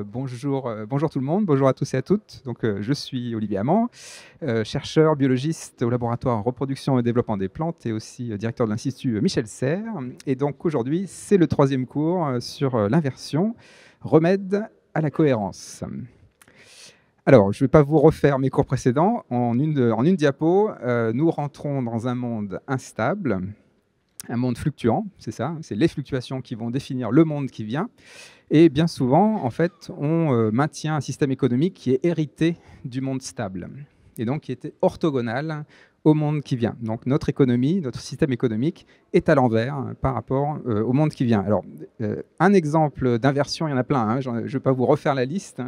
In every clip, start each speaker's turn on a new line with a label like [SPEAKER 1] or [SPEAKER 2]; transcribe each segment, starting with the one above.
[SPEAKER 1] Bonjour tout le monde, bonjour à tous et à toutes. Je suis Olivier Amand, chercheur biologiste au laboratoire Reproduction et Développement des plantes et aussi directeur de l'Institut Michel Serres. Et donc aujourd'hui, c'est le troisième cours sur l'inversion, remède à la cohérence. Alors, je ne vais pas vous refaire mes cours précédents. En une diapo, nous rentrons dans un monde instable, un monde fluctuant, c'est ça, c'est les fluctuations qui vont définir le monde qui vient. Et bien souvent, en fait, on maintient un système économique qui est hérité du monde stable et donc qui était orthogonal au monde qui vient. Donc notre économie, notre système économique est à l'envers par rapport au monde qui vient. Alors, un exemple d'inversion, il y en a plein, hein, je ne vais pas vous refaire la liste.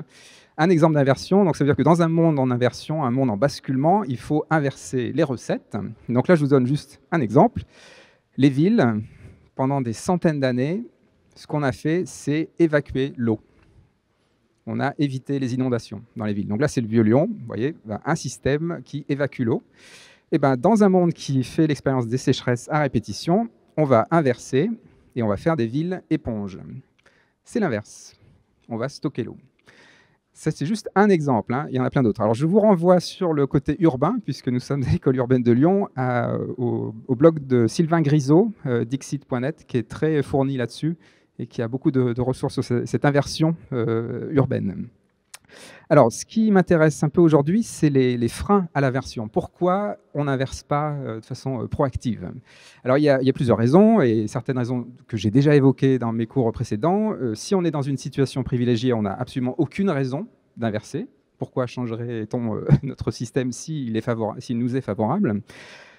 [SPEAKER 1] Un exemple d'inversion, donc ça veut dire que dans un monde en inversion, un monde en basculement, il faut inverser les recettes. Donc là, je vous donne juste un exemple. Les villes, pendant des centaines d'années, ce qu'on a fait, c'est évacuer l'eau. On a évité les inondations dans les villes. Donc là, c'est le vieux Lyon, vous voyez, un système qui évacue l'eau. Et ben, dans un monde qui fait l'expérience des sécheresses à répétition, on va inverser et on va faire des villes éponges. C'est l'inverse. On va stocker l'eau. Ça, c'est juste un exemple, hein. Il y en a plein d'autres. Alors, je vous renvoie sur le côté urbain, puisque nous sommes à l'École urbaine de Lyon, au blog de Sylvain Grisot, dixit.net, qui est très fourni là-dessus et qui a beaucoup de ressources sur cette inversion urbaine. Alors, ce qui m'intéresse un peu aujourd'hui, c'est les freins à l'aversion. Pourquoi on n'inverse pas de façon proactive? Alors, il y a plusieurs raisons, et certaines raisons que j'ai déjà évoquées dans mes cours précédents. Si on est dans une situation privilégiée, on n'a absolument aucune raison d'inverser. Pourquoi changerait-on notre système s'il nous est favorable?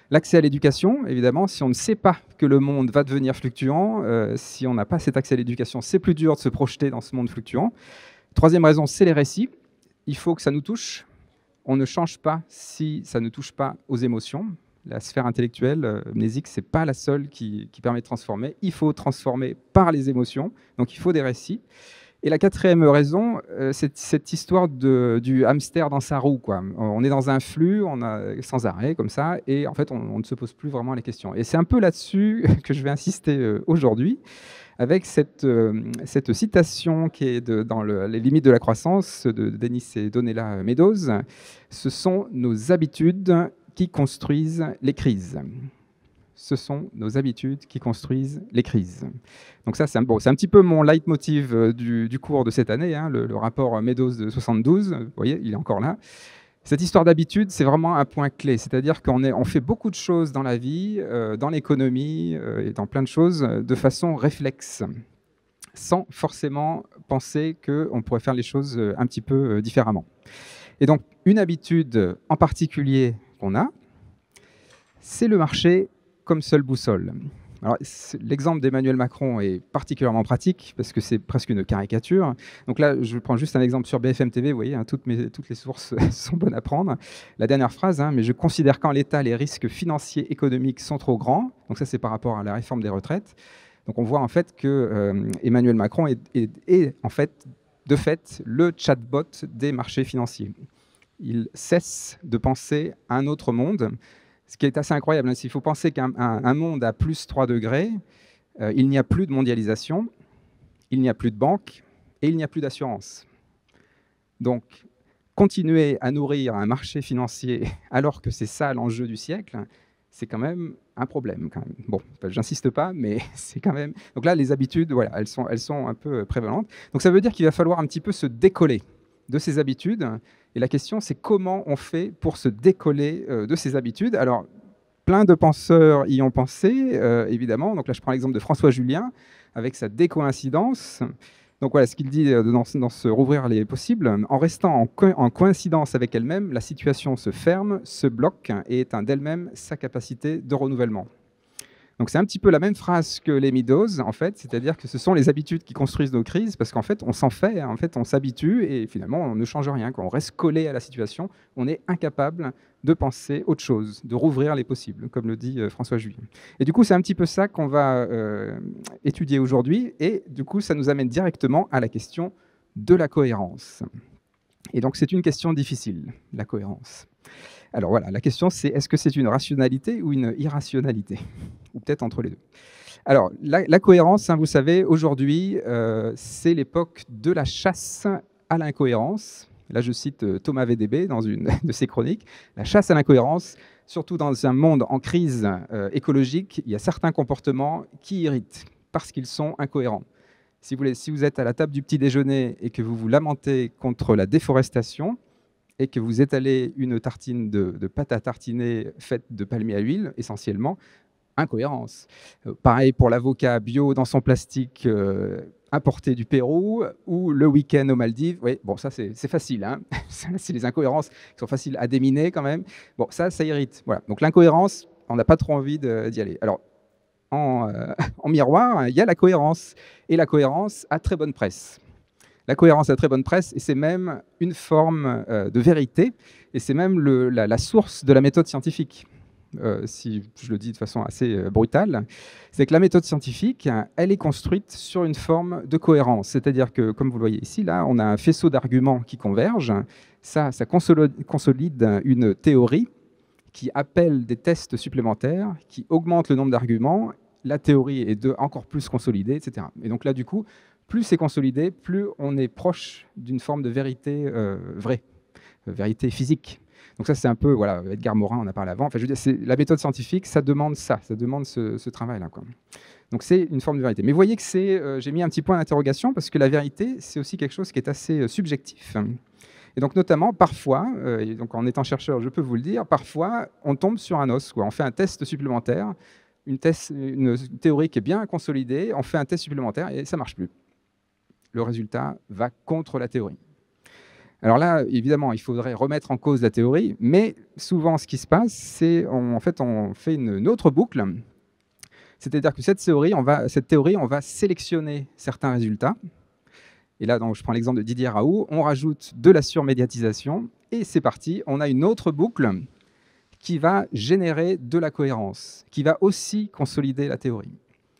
[SPEAKER 1] L'accès à l'éducation, évidemment, si on ne sait pas que le monde va devenir fluctuant, si on n'a pas cet accès à l'éducation, c'est plus dur de se projeter dans ce monde fluctuant. Troisième raison, c'est les récits. Il faut que ça nous touche. On ne change pas si ça ne touche pas aux émotions. La sphère intellectuelle, mnésique, ce n'est pas la seule qui permet de transformer. Il faut transformer par les émotions, donc il faut des récits. Et la quatrième raison, c'est cette histoire du hamster dans sa roue, quoi. On est dans un flux, sans arrêt, comme ça, et en fait, on ne se pose plus vraiment les questions. Et c'est un peu là-dessus que je vais insister aujourd'hui, avec cette citation qui est dans les limites de la croissance de Denis et Donella Meadows. Ce sont nos habitudes qui construisent les crises. Ce sont nos habitudes qui construisent les crises. Donc ça, c'est un petit peu mon leitmotiv du cours de cette année, hein, le rapport Meadows de 72, vous voyez, il est encore là. Cette histoire d'habitude, c'est vraiment un point clé, c'est-à-dire qu'on fait beaucoup de choses dans la vie, dans l'économie et dans plein de choses de façon réflexe, sans forcément penser qu'on pourrait faire les choses un petit peu différemment. Et donc, une habitude en particulier qu'on a, c'est le marché comme seule boussole. Alors, l'exemple d'Emmanuel Macron est particulièrement pratique parce que c'est presque une caricature. Donc là, je prends juste un exemple sur BFM TV. Vous voyez, hein, toutes les sources sont bonnes à prendre. La dernière phrase, hein, mais je considère qu'en l'état, les risques financiers économiques sont trop grands. Donc ça, c'est par rapport à la réforme des retraites. Donc on voit en fait que Emmanuel Macron est en fait, de fait, le chatbot des marchés financiers. Il cesse de penser à un autre monde. Ce qui est assez incroyable, hein, s'il faut penser qu'un monde à plus 3 degrés, il n'y a plus de mondialisation, il n'y a plus de banque et il n'y a plus d'assurance. Donc, continuer à nourrir un marché financier alors que c'est ça l'enjeu du siècle, c'est quand même un problème. Quand même. Bon, j'insiste pas, mais c'est quand même... Donc là, les habitudes, voilà, elles sont un peu prévalentes. Donc ça veut dire qu'il va falloir un petit peu se décoller de ces habitudes. Et la question, c'est comment on fait pour se décoller de ces habitudes. Alors, plein de penseurs y ont pensé, évidemment. Donc là, je prends l'exemple de François Julien, avec sa décoïncidence. Donc voilà, ce qu'il dit dans ce Rouvrir les possibles. En restant en coïncidence avec elle-même, la situation se ferme, se bloque et éteint d'elle-même sa capacité de renouvellement. Donc c'est un petit peu la même phrase que les Meadows, en fait, c'est-à-dire que ce sont les habitudes qui construisent nos crises, parce qu'en fait, on s'en fait, en fait, on s'habitue, et finalement, on ne change rien. Quand on reste collé à la situation, on est incapable de penser autre chose, de rouvrir les possibles, comme le dit François Julien. Et du coup, c'est un petit peu ça qu'on va étudier aujourd'hui, et du coup, ça nous amène directement à la question de la cohérence. Et donc, c'est une question difficile, la cohérence. Alors voilà, la question c'est est-ce que c'est une rationalité ou une irrationalité? Ou peut-être entre les deux. Alors, la cohérence, hein, vous savez, aujourd'hui, c'est l'époque de la chasse à l'incohérence. Là, je cite Thomas VDB dans une de ses chroniques. La chasse à l'incohérence, surtout dans un monde en crise écologique, il y a certains comportements qui irritent parce qu'ils sont incohérents. Si vous êtes à la table du petit déjeuner et que vous vous lamentez contre la déforestation et que vous étalez une tartine de pâte à tartiner faite de palmier à huile, essentiellement, incohérence. Pareil pour l'avocat bio dans son plastique importé du Pérou ou le week-end aux Maldives. Oui, bon, ça c'est facile. Hein. C'est les incohérences qui sont faciles à déminer quand même. Bon, ça irrite. Voilà. Donc l'incohérence, on n'a pas trop envie d'y aller. Alors, en miroir, il y a la cohérence. Et la cohérence a très bonne presse. La cohérence a très bonne presse et c'est même une forme de vérité et c'est même la source de la méthode scientifique. Si je le dis de façon assez brutale, c'est que la méthode scientifique, elle est construite sur une forme de cohérence. C'est-à-dire que, comme vous le voyez ici, là, on a un faisceau d'arguments qui convergent. Ça consolide une théorie qui appelle des tests supplémentaires, qui augmente le nombre d'arguments. La théorie est encore plus consolidée, etc. Et donc là, du coup, plus c'est consolidé, plus on est proche d'une forme de vérité vraie, vérité physique. Donc ça, c'est un peu, voilà, Edgar Morin en a parlé avant. Enfin, je veux dire, la méthode scientifique, ça demande ça demande ce travail-là, quoi. Donc c'est une forme de vérité. Mais vous voyez que j'ai mis un petit point d'interrogation parce que la vérité, c'est aussi quelque chose qui est assez subjectif. Et donc notamment, parfois, et donc en étant chercheur, je peux vous le dire, parfois, on tombe sur un os, quoi. On fait un test supplémentaire, une théorie qui est bien consolidée, on fait un test supplémentaire et ça ne marche plus. Le résultat va contre la théorie. Alors là, évidemment, il faudrait remettre en cause la théorie, mais souvent, ce qui se passe, c'est en fait, on fait une autre boucle. C'est-à-dire que cette théorie, on va sélectionner certains résultats. Et là, donc, je prends l'exemple de Didier Raoult, on rajoute de la surmédiatisation, et c'est parti, on a une autre boucle qui va générer de la cohérence, qui va aussi consolider la théorie.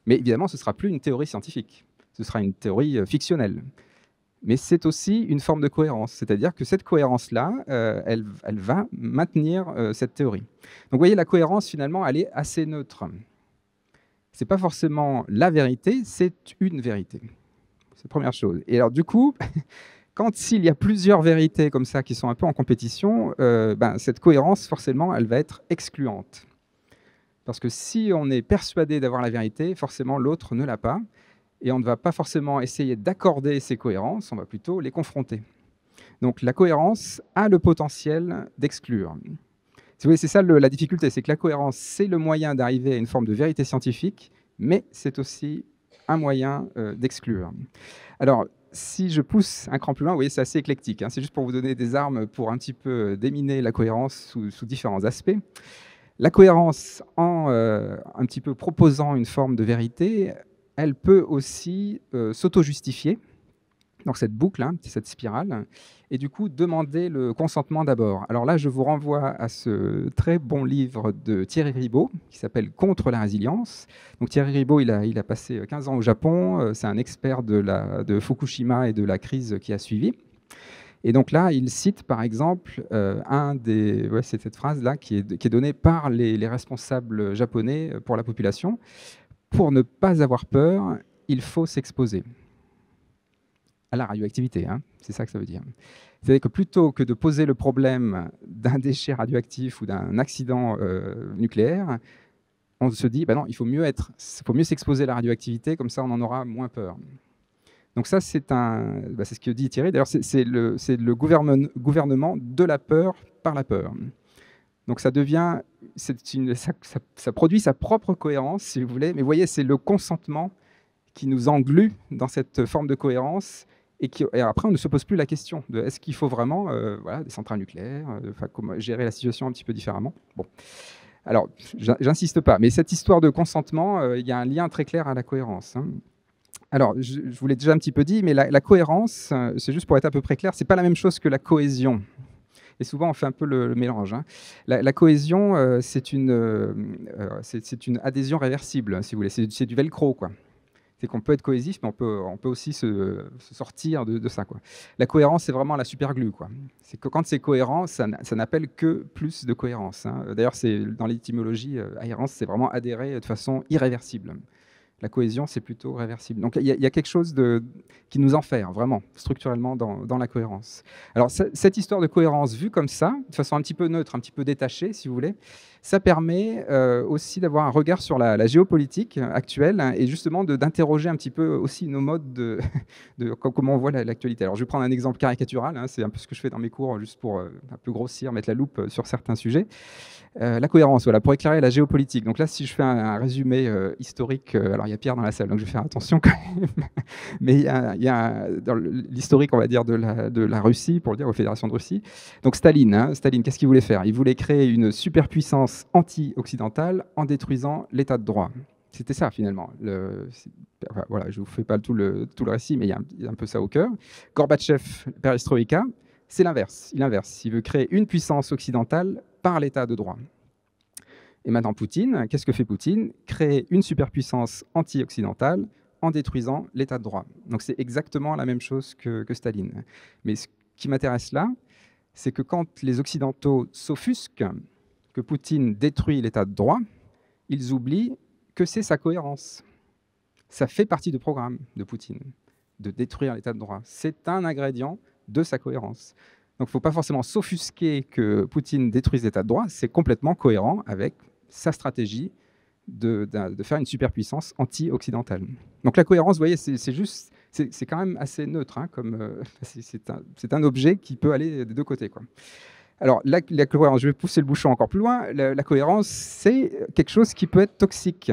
[SPEAKER 1] Mais évidemment, ce ne sera plus une théorie scientifique, ce sera une théorie fictionnelle. Mais c'est aussi une forme de cohérence, c'est-à-dire que cette cohérence-là, elle va maintenir cette théorie. Donc vous voyez, la cohérence, finalement, elle est assez neutre. Ce n'est pas forcément la vérité, c'est une vérité. C'est la première chose. Et alors du coup, s'il y a plusieurs vérités comme ça qui sont un peu en compétition, cette cohérence, forcément, elle va être excluante. Parce que si on est persuadé d'avoir la vérité, forcément, l'autre ne l'a pas. Et on ne va pas forcément essayer d'accorder ces cohérences, on va plutôt les confronter. Donc la cohérence a le potentiel d'exclure. Vous voyez, c'est ça la difficulté, c'est que la cohérence, c'est le moyen d'arriver à une forme de vérité scientifique, mais c'est aussi un moyen d'exclure. Alors, si je pousse un cran plus loin, vous voyez, c'est assez éclectique, hein, c'est juste pour vous donner des armes pour un petit peu déminer la cohérence sous différents aspects. La cohérence, en un petit peu proposant une forme de vérité, elle peut aussi s'auto-justifier, donc cette boucle, hein, cette spirale, et du coup demander le consentement d'abord. Alors là, je vous renvoie à ce très bon livre de Thierry Ribaud, qui s'appelle « Contre la résilience ». Donc Thierry Ribaud, il a passé 15 ans au Japon, c'est un expert de Fukushima et de la crise qui a suivi. Et donc là, il cite par exemple c'est cette phrase-là qui est donnée par les responsables japonais pour la population. Pour ne pas avoir peur, il faut s'exposer à la radioactivité. Hein, c'est ça que ça veut dire. C'est-à-dire que plutôt que de poser le problème d'un déchet radioactif ou d'un accident nucléaire, on se dit, non, il faut mieux s'exposer à la radioactivité, comme ça on en aura moins peur. Donc ça, c'est ce que dit Thierry. D'ailleurs, c'est le gouvernement de la peur par la peur. Donc ça devient, ça produit sa propre cohérence, si vous voulez. Mais vous voyez, c'est le consentement qui nous englue dans cette forme de cohérence. Et après, on ne se pose plus la question de est-ce qu'il faut vraiment des centrales nucléaires, comment gérer la situation un petit peu différemment. Bon. Alors, j'insiste pas. Mais cette histoire de consentement, il y a un lien très clair à la cohérence. Hein. Alors, je vous l'ai déjà un petit peu dit, mais la cohérence, c'est juste pour être à peu près clair, ce n'est pas la même chose que la cohésion. Et souvent, on fait un peu le mélange. Hein. La cohésion, c'est une adhésion réversible, si vous voulez. C'est du velcro, quoi. C'est qu'on peut être cohésif, mais on peut aussi se sortir de ça, quoi. La cohérence, c'est vraiment la superglue, quoi. C'est que quand c'est cohérent, ça n'appelle que plus de cohérence. Hein. D'ailleurs, dans l'étymologie, adhérence, c'est vraiment adhérer de façon irréversible. La cohésion, c'est plutôt réversible. Donc il y a quelque chose qui nous enferme vraiment structurellement dans la cohérence. Alors cette histoire de cohérence vue comme ça, de façon un petit peu neutre, un petit peu détachée, si vous voulez, ça permet aussi d'avoir un regard sur la géopolitique actuelle, hein, et justement d'interroger un petit peu aussi nos modes de comment on voit l'actualité. Alors je vais prendre un exemple caricatural, hein, c'est un peu ce que je fais dans mes cours, juste pour un peu grossir, mettre la loupe sur certains sujets. La cohérence, voilà, pour éclairer la géopolitique. Donc là, si je fais un résumé historique, alors il y a Pierre dans la salle, donc je vais faire attention quand même. Mais il y a dans l'historique, on va dire, de la Russie, pour le dire, aux fédérations de Russie. Donc Staline, qu'est-ce qu'il voulait faire? Il voulait créer une superpuissance anti-occidentale en détruisant l'état de droit. C'était ça, finalement. Voilà, je ne vous fais pas tout le récit, mais il y a un peu ça au cœur. Gorbatchev, perestroïka, c'est l'inverse. Il inverse. Il veut créer une puissance occidentale par l'état de droit. Et maintenant, Poutine, qu'est-ce que fait Poutine? Créer une superpuissance anti-occidentale en détruisant l'état de droit. Donc c'est exactement la même chose que Staline. Mais ce qui m'intéresse là, c'est que quand les Occidentaux s'offusquent que Poutine détruit l'état de droit, ils oublient que c'est sa cohérence. Ça fait partie du programme de Poutine, de détruire l'état de droit. C'est un ingrédient de sa cohérence. Donc il ne faut pas forcément s'offusquer que Poutine détruise l'état de droit, c'est complètement cohérent avec sa stratégie de faire une superpuissance anti-occidentale. Donc la cohérence, vous voyez, c'est quand même assez neutre, hein, c'est un objet qui peut aller des deux côtés, quoi. Alors la cohérence, je vais pousser le bouchon encore plus loin, la cohérence, c'est quelque chose qui peut être toxique.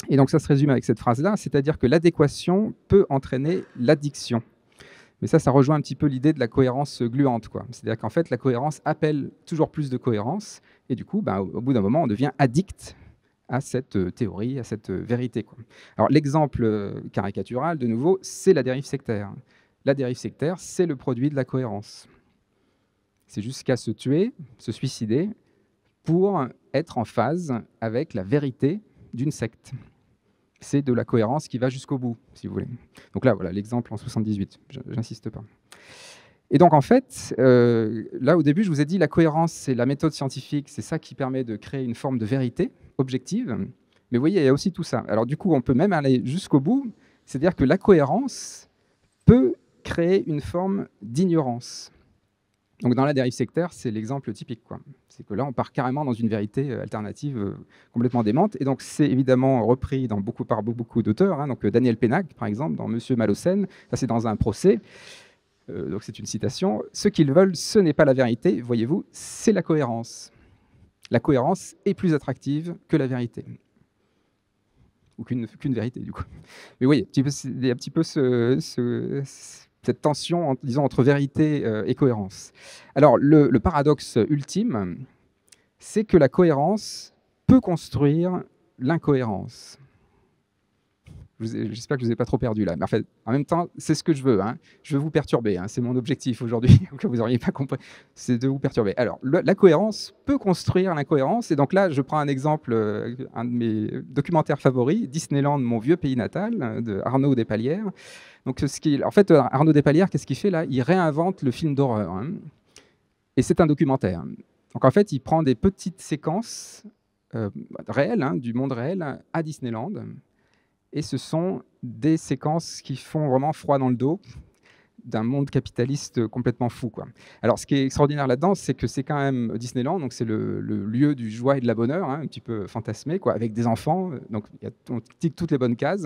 [SPEAKER 1] Et donc ça se résume avec cette phrase-là, c'est-à-dire que l'adéquation peut entraîner l'addiction. Mais ça rejoint un petit peu l'idée de la cohérence gluante, quoi. C'est-à-dire qu'en fait, la cohérence appelle toujours plus de cohérence, et du coup, au bout d'un moment, on devient addict à cette théorie, à cette vérité, quoi. Alors l'exemple caricatural, de nouveau, c'est la dérive sectaire. La dérive sectaire, c'est le produit de la cohérence. C'est jusqu'à se tuer, se suicider, pour être en phase avec la vérité d'une secte. C'est de la cohérence qui va jusqu'au bout, si vous voulez. Donc là, voilà, l'exemple en 78, j'insiste pas. Et donc, en fait, là, au début, je vous ai dit, la cohérence, c'est la méthode scientifique, c'est ça qui permet de créer une forme de vérité objective. Mais vous voyez, il y a aussi tout ça. Alors, du coup, on peut même aller jusqu'au bout, c'est-à-dire que la cohérence peut créer une forme d'ignorance. Donc dans la dérive sectaire, c'est l'exemple typique, quoi. C'est que là, on part carrément dans une vérité alternative complètement démente. Et donc c'est évidemment repris par beaucoup d'auteurs. Hein. Donc Daniel Pénac, par exemple, dans Monsieur Malocène, ça c'est dans un procès. Donc c'est une citation. Ce qu'ils veulent, ce n'est pas la vérité, voyez-vous, c'est la cohérence. La cohérence est plus attractive que la vérité. Ou qu'une vérité, du coup. Mais oui, il y a un petit peu cette tension, disons, entre vérité et cohérence. Alors, le paradoxe ultime, c'est que la cohérence peut construire l'incohérence. J'espère que je ne vous ai pas trop perdu là. Mais en même temps, c'est ce que je veux. Hein. Je veux vous perturber. Hein. C'est mon objectif aujourd'hui, que vous n'auriez pas compris. C'est de vous perturber. Alors, la cohérence peut construire l'incohérence. Et donc là, je prends un exemple, un de mes documentaires favoris, Disneyland, mon vieux pays natal, de Arnaud Despalières. Donc, en fait, Arnaud Despalières, qu'est-ce qu'il fait là? Il réinvente le film d'horreur. Hein. Et c'est un documentaire. Donc, en fait, il prend des petites séquences réelles, hein, du monde réel, à Disneyland. Et ce sont des séquences qui font vraiment froid dans le dos d'un monde capitaliste complètement fou, quoi. Alors, ce qui est extraordinaire là-dedans, c'est que c'est quand même Disneyland, donc c'est le lieu du joie et de la bonheur, hein, un petit peu fantasmé, quoi, avec des enfants. Donc, on tique toutes les bonnes cases.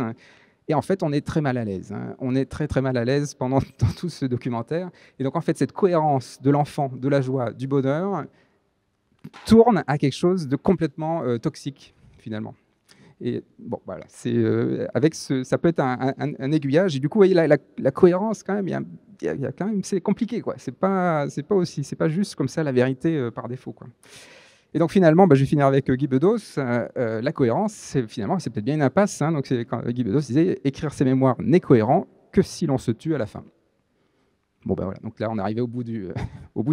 [SPEAKER 1] Et en fait, on est très mal à l'aise. Hein. On est très, très mal à l'aise dans tout ce documentaire. Et donc, en fait, cette cohérence de l'enfant, de la joie, du bonheur, tourne à quelque chose de complètement toxique, finalement. Et bon, voilà, ça peut être un aiguillage. Et du coup, vous voyez, la cohérence, quand même, quand même, c'est compliqué, quoi. C'est pas juste comme ça la vérité par défaut, quoi. Et donc finalement, je vais finir avec Guy Bedos. La cohérence, c'est peut-être bien une impasse. Hein, donc quand Guy Bedos disait écrire ses mémoires n'est cohérent que si l'on se tue à la fin. Bon, voilà. Donc là, on est arrivé au bout du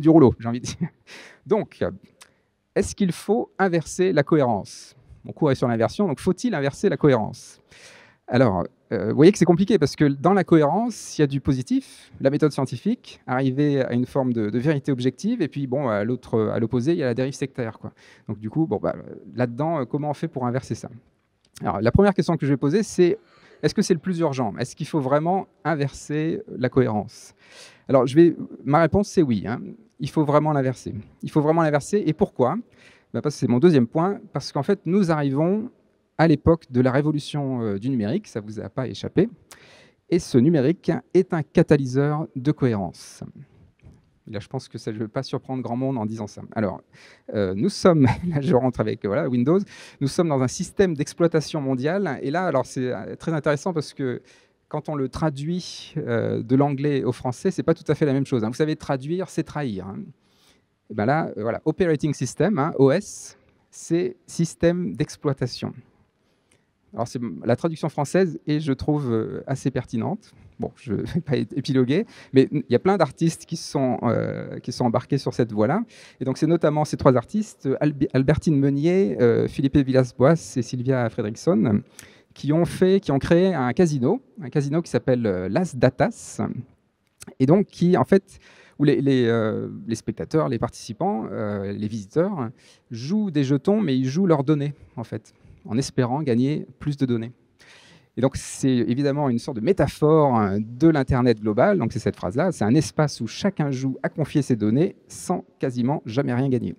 [SPEAKER 1] rouleau, j'ai envie de dire. Donc, est-ce qu'il faut inverser la cohérence? Mon cours est sur l'inversion, donc faut-il inverser la cohérence? Alors, vous voyez que c'est compliqué parce que dans la cohérence, il y a du positif, la méthode scientifique, arriver à une forme de vérité objective, et puis bon, à l'opposé, il y a la dérive sectaire, quoi. Donc du coup, là-dedans, comment on fait pour inverser ça? Alors, la première question que je vais poser, c'est est-ce que c'est le plus urgent? Est-ce qu'il faut vraiment inverser la cohérence? Alors, ma réponse, c'est oui, hein. Il faut vraiment l'inverser. Il faut vraiment l'inverser. Et pourquoi? Parce que c'est mon deuxième point. Parce qu'en fait, nous arrivons à l'époque de la révolution du numérique. Ça ne vous a pas échappé. Et ce numérique est un catalyseur de cohérence. Là, je pense que ça ne veut pas surprendre grand monde en disant ça. Alors, nous sommes, là je rentre avec Windows, nous sommes dans un système d'exploitation mondiale. Et là, alors c'est très intéressant parce que quand on le traduit de l'anglais au français, c'est pas tout à fait la même chose, hein. Vous savez, traduire, c'est trahir, hein. Et ben là, voilà, Operating System, hein, OS, c'est système d'exploitation. Alors, c'est la traduction française et je trouve assez pertinente. Bon, je ne vais pas épiloguer, mais il y a plein d'artistes qui sont embarqués sur cette voie-là. Et donc, c'est notamment ces trois artistes, Albertine Meunier, Philippe Villas-Boas et Sylvia Fredriksson, qui ont créé un casino qui s'appelle Las Datas, et donc qui, en fait, où les spectateurs, les participants, les visiteurs jouent des jetons, mais ils jouent leurs données, en fait, en espérant gagner plus de données. Et donc, c'est évidemment une sorte de métaphore de l'Internet global. Donc, c'est cette phrase-là. C'est un espace où chacun joue à confier ses données sans quasiment jamais rien gagner.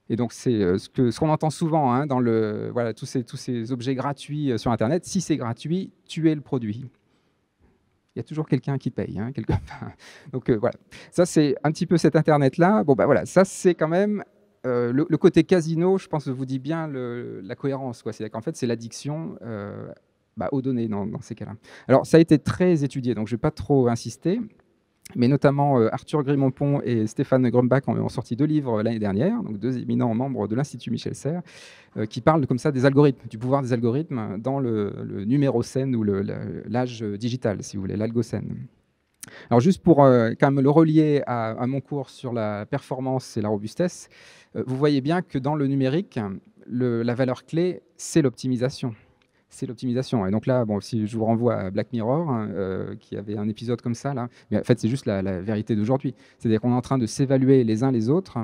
[SPEAKER 1] Et donc, c'est ce qu'on entend souvent dans tous ces objets gratuits sur Internet. Si c'est gratuit, tu es le produit. Il y a toujours quelqu'un qui paye, quelque part. Donc, voilà. Ça, c'est un petit peu cet Internet-là. Bon, voilà. Ça, c'est quand même le côté casino, je pense, vous dit bien la cohérence. C'est-à-dire qu'en fait, c'est l'addiction aux données dans ces cas-là. Alors, ça a été très étudié, donc je ne vais pas trop insister, mais notamment Arthur Grimont-Pont et Stéphane Grumbach ont sorti 2 livres l'année dernière, donc 2 éminents membres de l'Institut Michel Serres, qui parlent comme ça des algorithmes, du pouvoir des algorithmes dans le numérocène ou l'âge digital, si vous voulez, l'algocène. Alors juste pour quand même le relier à mon cours sur la performance et la robustesse, vous voyez bien que dans le numérique, la valeur clé, c'est l'optimisation. C'est l'optimisation. Et donc là, si je vous renvoie à Black Mirror, qui avait un épisode comme ça, là, mais en fait, c'est juste la vérité d'aujourd'hui. C'est-à-dire qu'on est en train de s'évaluer les uns les autres,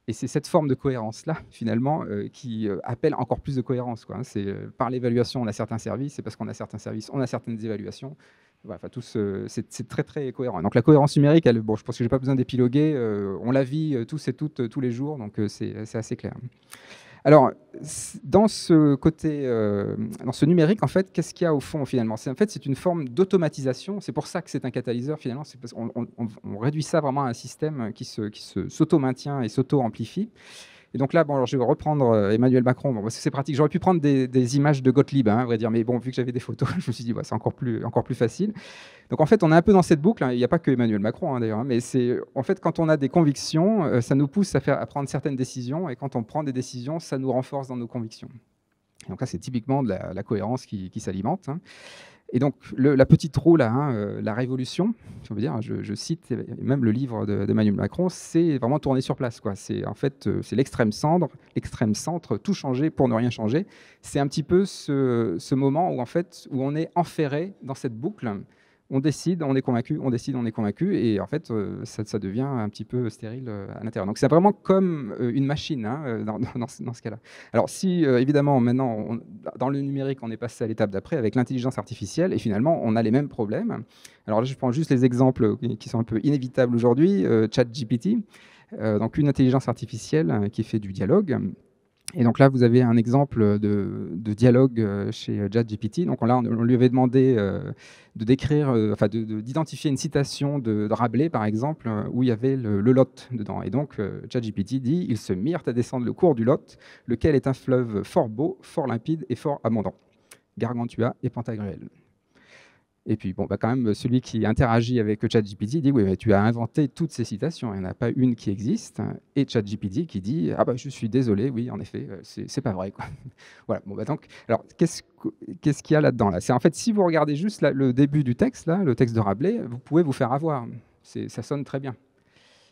[SPEAKER 1] et c'est cette forme de cohérence-là, finalement, qui appelle encore plus de cohérence, quoi. C'est par l'évaluation, on a certains services, c'est parce qu'on a certains services, on a certaines évaluations. Voilà, c'est très, très cohérent. Donc la cohérence numérique, je pense que je n'ai pas besoin d'épiloguer, on la vit tous et toutes, tous les jours, donc c'est assez clair. Alors, dans ce côté, dans ce numérique, en fait, qu'est-ce qu'il y a au fond, finalement? En fait, c'est une forme d'automatisation. C'est pour ça que c'est un catalyseur, finalement. C'est parce qu'on réduit ça vraiment à un système qui s'auto-maintient et s'auto-amplifie. Et donc là, alors je vais reprendre Emmanuel Macron. C'est pratique. J'aurais pu prendre des images de Gottlieb, à vrai dire. Mais bon, vu que j'avais des photos, je me suis dit, c'est encore plus facile. Donc en fait, on est un peu dans cette boucle. Il n'y a pas que Emmanuel Macron, d'ailleurs. Mais c'est en fait, quand on a des convictions, ça nous pousse à prendre certaines décisions. Et quand on prend des décisions, ça nous renforce dans nos convictions. Et donc là, c'est typiquement de la cohérence qui s'alimente. Et donc, la petite roue, là, la révolution, on veut dire, je cite même le livre d'Emmanuel Macron, c'est vraiment tourner sur place, quoi. C'est en fait, c'est l'extrême centre, tout changer pour ne rien changer. C'est un petit peu ce moment où, en fait, où on est enferré dans cette boucle. On décide, on est convaincu, on décide, on est convaincu, et en fait, ça devient un petit peu stérile à l'intérieur. Donc c'est vraiment comme une machine dans ce cas-là. Alors si, évidemment, maintenant, dans le numérique, on est passé à l'étape d'après avec l'intelligence artificielle, et finalement, on a les mêmes problèmes. Alors là, je prends juste les exemples qui sont un peu inévitables aujourd'hui. ChatGPT, donc une intelligence artificielle qui fait du dialogue. Et donc là, vous avez un exemple de dialogue chez ChatGPT. Donc là, on lui avait demandé de décrire, d'identifier une citation de Rabelais, par exemple, où il y avait le Lot dedans. Et donc, ChatGPT dit « Ils se mirent à descendre le cours du Lot, lequel est un fleuve fort beau, fort limpide et fort abondant. Gargantua et Pantagruel. » Et puis, quand même, celui qui interagit avec ChatGPT dit « Oui, mais tu as inventé toutes ces citations, il n'y en a pas une qui existe. » Et ChatGPT qui dit « Ah je suis désolé, oui, en effet, c'est pas vrai. » Voilà. Donc, alors, qu'est-ce qu'il y a là-dedans là? C'est en fait, si vous regardez juste le début du texte, là, le texte de Rabelais, vous pouvez vous faire avoir. Ça sonne très bien.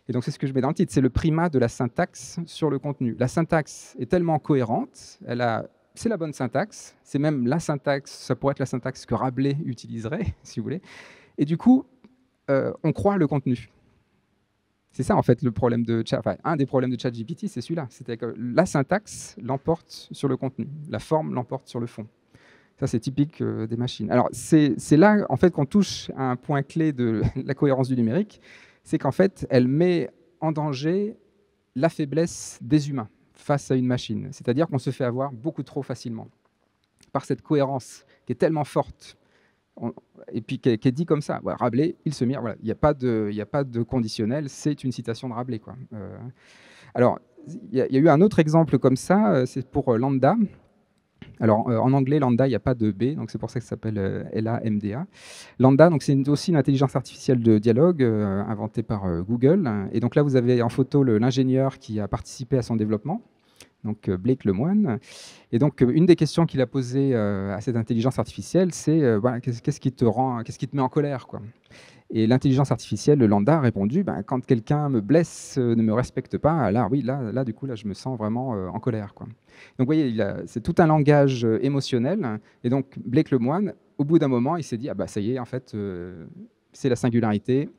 [SPEAKER 1] Et donc, c'est ce que je mets dans le titre, c'est le primat de la syntaxe sur le contenu. La syntaxe est tellement cohérente, c'est la bonne syntaxe, c'est même la syntaxe, ça pourrait être la syntaxe que Rabelais utiliserait, si vous voulez. Et du coup, on croit le contenu. C'est ça, en fait, le problème de enfin, un des problèmes de ChatGPT, c'est celui-là. C'est-à-dire que la syntaxe l'emporte sur le contenu, la forme l'emporte sur le fond. Ça, c'est typique des machines. Alors, c'est là, en fait, qu'on touche à un point clé de la cohérence du numérique, c'est qu'en fait, elle met en danger la faiblesse des humains face à une machine. C'est-à-dire qu'on se fait avoir beaucoup trop facilement par cette cohérence qui est tellement forte et puis qui est dit comme ça. Voilà, Rabelais, il se mire. Voilà, il n'y a pas de conditionnel, c'est une citation de Rabelais, quoi. Alors, il y a eu un autre exemple comme ça, c'est pour Lambda. Alors, en anglais, Lambda, il n'y a pas de B, donc c'est pour ça que ça s'appelle LAMDA. Lambda, donc c'est aussi une intelligence artificielle de dialogue inventée par Google. Et donc là, vous avez en photo l'ingénieur qui a participé à son développement, donc Blake Lemoine. Et donc, une des questions qu'il a posées à cette intelligence artificielle, c'est voilà, qu'est-ce qui te met en colère, quoi. Et l'intelligence artificielle, le Lambda, a répondu quand quelqu'un me blesse, ne me respecte pas, là, oui, là, du coup, là, je me sens vraiment en colère, quoi. Donc, vous voyez, c'est tout un langage émotionnel. Et donc, Blake Lemoine, au bout d'un moment, il s'est dit ça y est, en fait, c'est la singularité.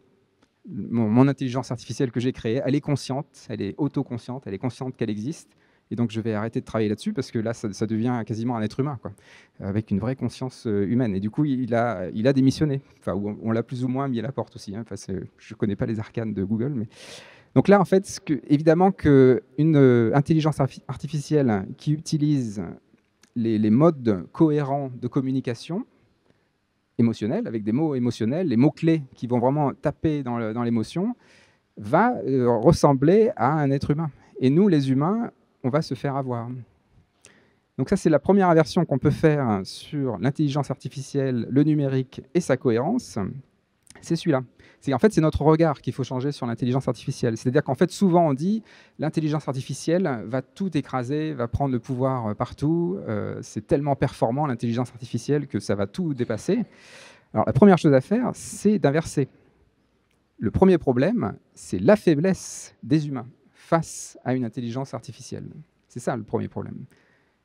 [SPEAKER 1] Mon intelligence artificielle que j'ai créée, elle est consciente, elle est autoconsciente, elle est consciente qu'elle existe. Et donc, je vais arrêter de travailler là-dessus parce que là, ça devient quasiment un être humain, quoi, avec une vraie conscience humaine. Et du coup, il a démissionné. Enfin, on l'a plus ou moins mis à la porte aussi. Hein. Enfin, je ne connais pas les arcanes de Google. Mais... Donc là, en fait, évidemment qu'une intelligence artificielle qui utilise les modes cohérents de communication émotionnelle, avec des mots émotionnels, les mots-clés qui vont vraiment taper dans l'émotion, va ressembler à un être humain. Et nous, les humains, on va se faire avoir. Donc ça, c'est la première aversion qu'on peut faire sur l'intelligence artificielle, le numérique et sa cohérence. C'est celui-là. En fait, c'est notre regard qu'il faut changer sur l'intelligence artificielle. C'est-à-dire qu'en fait, souvent, on dit l'intelligence artificielle va tout écraser, va prendre le pouvoir partout. C'est tellement performant, l'intelligence artificielle, que ça va tout dépasser. Alors, la première chose à faire, c'est d'inverser. Le premier problème, c'est la faiblesse des humains face à une intelligence artificielle. C'est ça le premier problème.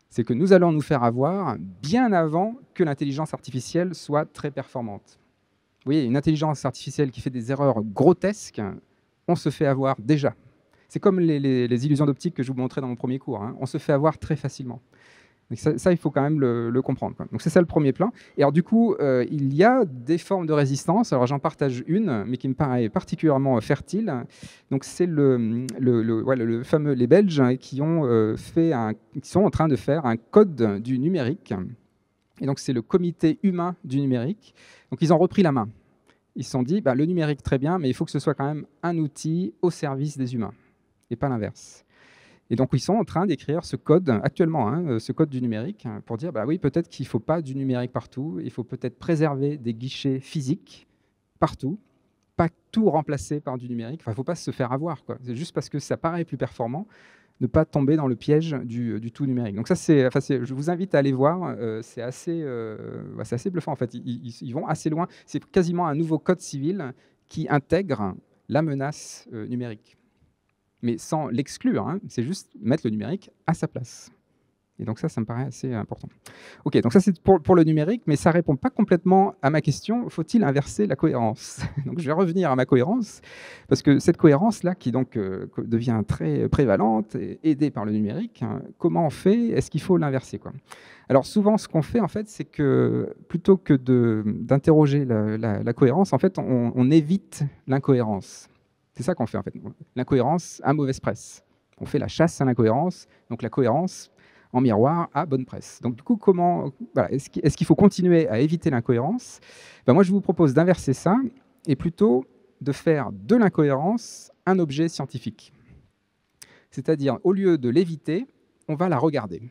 [SPEAKER 1] C'est que nous allons nous faire avoir bien avant que l'intelligence artificielle soit très performante. Vous voyez, une intelligence artificielle qui fait des erreurs grotesques, on se fait avoir déjà. C'est comme les illusions d'optique que je vous montrais dans mon premier cours. Hein. On se fait avoir très facilement. Donc ça, il faut quand même le comprendre, quoi. Donc c'est ça le premier plan. Et alors du coup, il y a des formes de résistance. Alors j'en partage une, mais qui me paraît particulièrement fertile. Donc c'est le fameux, les Belges qui sont en train de faire un code du numérique. Et donc c'est le comité humain du numérique. Donc ils ont repris la main. Ils se sont dit, le numérique très bien, mais il faut que ce soit quand même un outil au service des humains, et pas l'inverse. Et donc, ils sont en train d'écrire ce code, actuellement, hein, ce code du numérique, pour dire, oui, peut-être qu'il ne faut pas du numérique partout, il faut peut-être préserver des guichets physiques partout, pas tout remplacer par du numérique. Enfin, il ne faut pas se faire avoir, quoi. C'est juste parce que ça paraît plus performant, ne pas tomber dans le piège du tout numérique. Donc ça, je vous invite à aller voir, c'est assez bluffant, en fait. Ils vont assez loin. C'est quasiment un nouveau code civil qui intègre la menace numérique. Mais sans l'exclure, hein, c'est juste mettre le numérique à sa place. Et donc ça me paraît assez important. Ok, donc ça c'est pour le numérique, mais ça ne répond pas complètement à ma question, faut-il inverser la cohérence? Donc je vais revenir à ma cohérence, parce que cette cohérence-là, qui donc devient très prévalente, et aidée par le numérique, hein, comment on fait? Est-ce qu'il faut l'inverser, quoi? Alors souvent, ce qu'on fait, en fait, c'est que plutôt que d'interroger la cohérence, en fait, on évite l'incohérence. C'est ça qu'on fait, en fait. L'incohérence a mauvaise presse. On fait la chasse à l'incohérence, donc la cohérence en miroir a bonne presse. Donc du coup, est-ce qu'il faut continuer à éviter l'incohérence? Moi, je vous propose d'inverser ça et plutôt de faire de l'incohérence un objet scientifique. C'est-à-dire, au lieu de l'éviter, on va la regarder.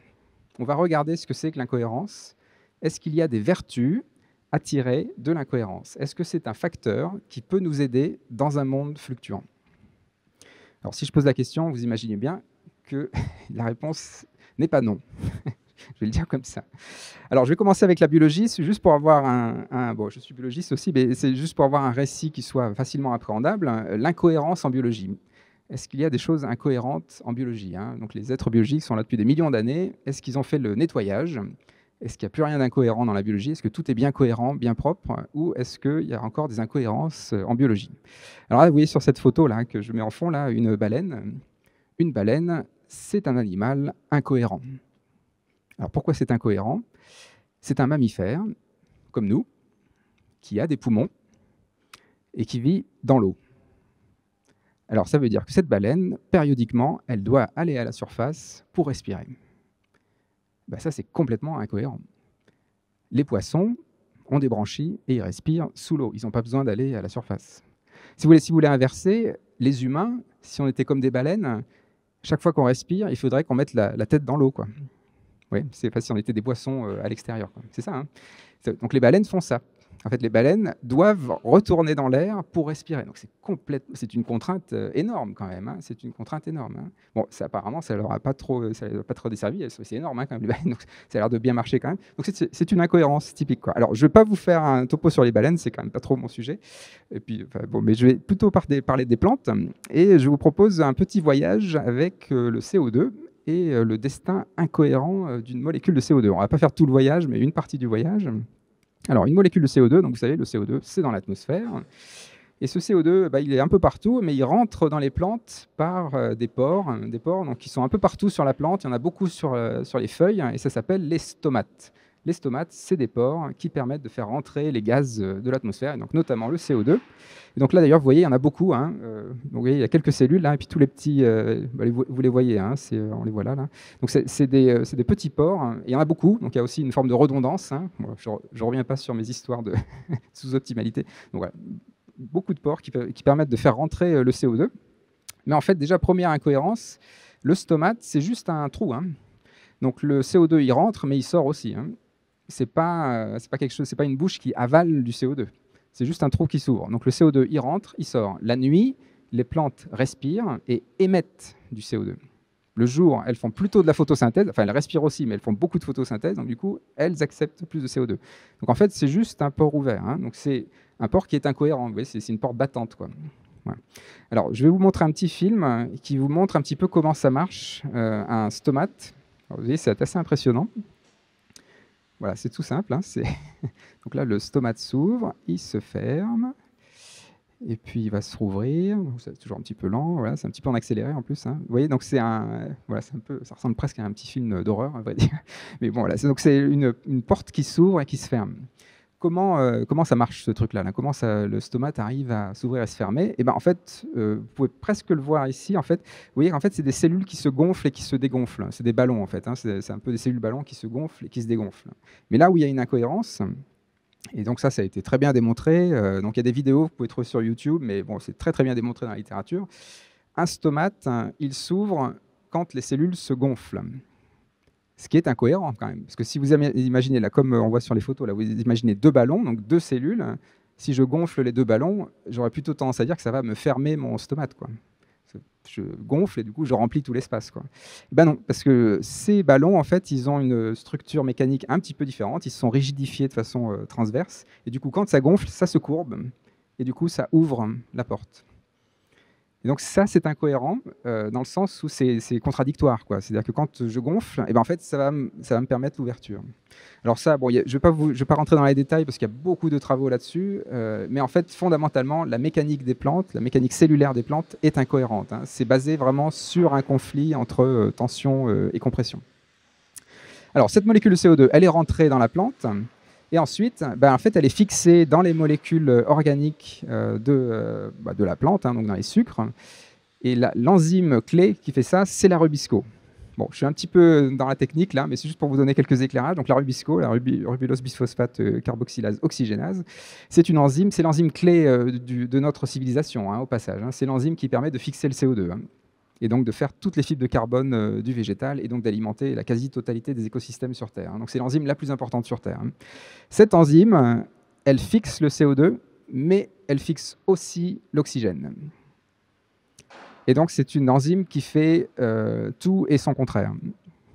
[SPEAKER 1] On va regarder ce que c'est que l'incohérence. Est-ce qu'il y a des vertus à tirer de l'incohérence? Est-ce que c'est un facteur qui peut nous aider dans un monde fluctuant? Alors, si je pose la question, vous imaginez bien que la réponse n'est pas non. Je vais le dire comme ça. Alors, je vais commencer avec la biologie, c'est juste pour avoir bon, je suis biologiste aussi, mais c'est juste pour avoir un récit qui soit facilement appréhendable. L'incohérence en biologie. Est-ce qu'il y a des choses incohérentes en biologie, hein? Donc, les êtres biologiques sont là depuis des millions d'années. Est-ce qu'ils ont fait le nettoyage? Est-ce qu'il n'y a plus rien d'incohérent dans la biologie? Est-ce que tout est bien cohérent, bien propre? Ou est-ce qu'il y a encore des incohérences en biologie? Alors là, vous voyez sur cette photo-là que je mets en fond, là, une baleine. Une baleine, c'est un animal incohérent. Alors pourquoi c'est incohérent? C'est un mammifère, comme nous, qui a des poumons et qui vit dans l'eau. Alors ça veut dire que cette baleine, périodiquement, elle doit aller à la surface pour respirer. Ben ça, c'est complètement incohérent. Les poissons ont des branchies et ils respirent sous l'eau. Ils n'ont pas besoin d'aller à la surface. Si vous voulez inverser, les humains, si on était comme des baleines, chaque fois qu'on respire, il faudrait qu'on mette la tête dans l'eau, quoi. Oui, c'est pas si on était des poissons à l'extérieur, quoi. C'est ça, hein. Donc les baleines font ça. En fait, les baleines doivent retourner dans l'air pour respirer. Donc c'est une contrainte énorme quand même, hein. C'est une contrainte énorme, hein. Bon, ça, apparemment, ça leur a pas trop desservi. C'est énorme, hein, quand même, les baleines. Donc, ça a l'air de bien marcher quand même. Donc c'est une incohérence typique, quoi. Alors je vais pas vous faire un topo sur les baleines, c'est quand même pas trop mon sujet. Et puis, enfin, bon, mais je vais plutôt parler des plantes. Et je vous propose un petit voyage avec le CO2 et le destin incohérent d'une molécule de CO2. On ne va pas faire tout le voyage, mais une partie du voyage. Alors, une molécule de CO2, donc vous savez, le CO2, c'est dans l'atmosphère. Et ce CO2, il est un peu partout, mais il rentre dans les plantes par des pores donc, qui sont un peu partout sur la plante. Il y en a beaucoup sur les feuilles, et ça s'appelle les stomates. Les stomates, c'est des pores qui permettent de faire rentrer les gaz de l'atmosphère, donc notamment le CO2. Et donc là, d'ailleurs, vous voyez, il y en a beaucoup, hein. Donc, vous voyez, il y a quelques cellules, là, et puis tous les petits, vous les voyez, hein, on les voit là. Donc c'est des petits pores, et il y en a beaucoup, donc il y a aussi une forme de redondance, hein. Bon, je ne reviens pas sur mes histoires de sous-optimalité. Donc voilà, beaucoup de pores qui permettent de faire rentrer le CO2. Mais en fait, déjà, première incohérence, le stomate, c'est juste un trou, hein. Donc le CO2, il rentre, mais il sort aussi, hein. C'est pas quelque chose, c'est pas une bouche qui avale du CO2. C'est juste un trou qui s'ouvre. Donc le CO2, il rentre, il sort. La nuit, les plantes respirent et émettent du CO2. Le jour, elles font plutôt de la photosynthèse. Enfin, elles respirent aussi, mais elles font beaucoup de photosynthèse. Donc du coup, elles acceptent plus de CO2. Donc en fait, c'est juste un pore ouvert, hein. Donc c'est un pore qui est incohérent. Vous voyez, c'est une porte battante, quoi. Voilà. Alors, je vais vous montrer un petit film qui vous montre un petit peu comment ça marche, un stomate. Alors, vous voyez, c'est assez impressionnant. Voilà, c'est tout simple, hein, donc là, le stomate s'ouvre, il se ferme, et puis il va se rouvrir. C'est toujours un petit peu lent, voilà, c'est un petit peu en accéléré en plus, hein. Vous voyez, donc voilà, ça ressemble presque à un petit film d'horreur, à vrai dire. Mais bon, voilà, donc c'est une porte qui s'ouvre et qui se ferme. Comment ça marche, ce truc-là, là? Comment le stomate arrive à s'ouvrir et se fermer? Et ben, en fait, vous pouvez presque le voir ici. En fait, vous voyez, en fait, c'est des cellules qui se gonflent et qui se dégonflent. C'est des ballons, en fait, hein. C'est un peu des cellules ballons qui se gonflent et qui se dégonflent. Mais là où il y a une incohérence, et donc ça a été très bien démontré. Donc il y a des vidéos que vous pouvez trouver sur YouTube, mais bon, c'est très très bien démontré dans la littérature. Un stomate, il s'ouvre quand les cellules se gonflent. Ce qui est incohérent quand même, parce que si vous imaginez, là, comme on voit sur les photos, là, vous imaginez deux ballons, donc deux cellules. Si je gonfle les deux ballons, j'aurais plutôt tendance à dire que ça va me fermer mon stomate, quoi. Je gonfle et du coup, je remplis tout l'espace, quoi. Ben non, parce que ces ballons, en fait, ils ont une structure mécanique un petit peu différente. Ils se sont rigidifiés de façon transverse. Et du coup, quand ça gonfle, ça se courbe. Et du coup, ça ouvre la porte. Et donc ça, c'est incohérent dans le sens où c'est contradictoire, quoi. C'est-à-dire que quand je gonfle, en fait, ça va me permettre l'ouverture. Alors ça, bon, je ne vais pas rentrer dans les détails parce qu'il y a beaucoup de travaux là-dessus, mais en fait, fondamentalement, la mécanique des plantes, la mécanique cellulaire des plantes est incohérente, hein. C'est basé vraiment sur un conflit entre tension et compression. Alors cette molécule de CO2, elle est rentrée dans la plante. Et ensuite, en fait, elle est fixée dans les molécules organiques de la plante, hein, donc dans les sucres. Et l'enzyme clé qui fait ça, c'est la rubisco. Bon, je suis un petit peu dans la technique là, mais c'est juste pour vous donner quelques éclairages. Donc la rubisco, la rubulose biphosphate carboxylase oxygénase, c'est une enzyme, c'est l'enzyme clé de notre civilisation, hein, au passage, hein. C'est l'enzyme qui permet de fixer le CO2, hein, et donc de faire toutes les fibres de carbone du végétal, et donc d'alimenter la quasi-totalité des écosystèmes sur Terre, hein. Donc c'est l'enzyme la plus importante sur Terre, hein. Cette enzyme, elle fixe le CO2, mais elle fixe aussi l'oxygène. Et donc c'est une enzyme qui fait tout et son contraire.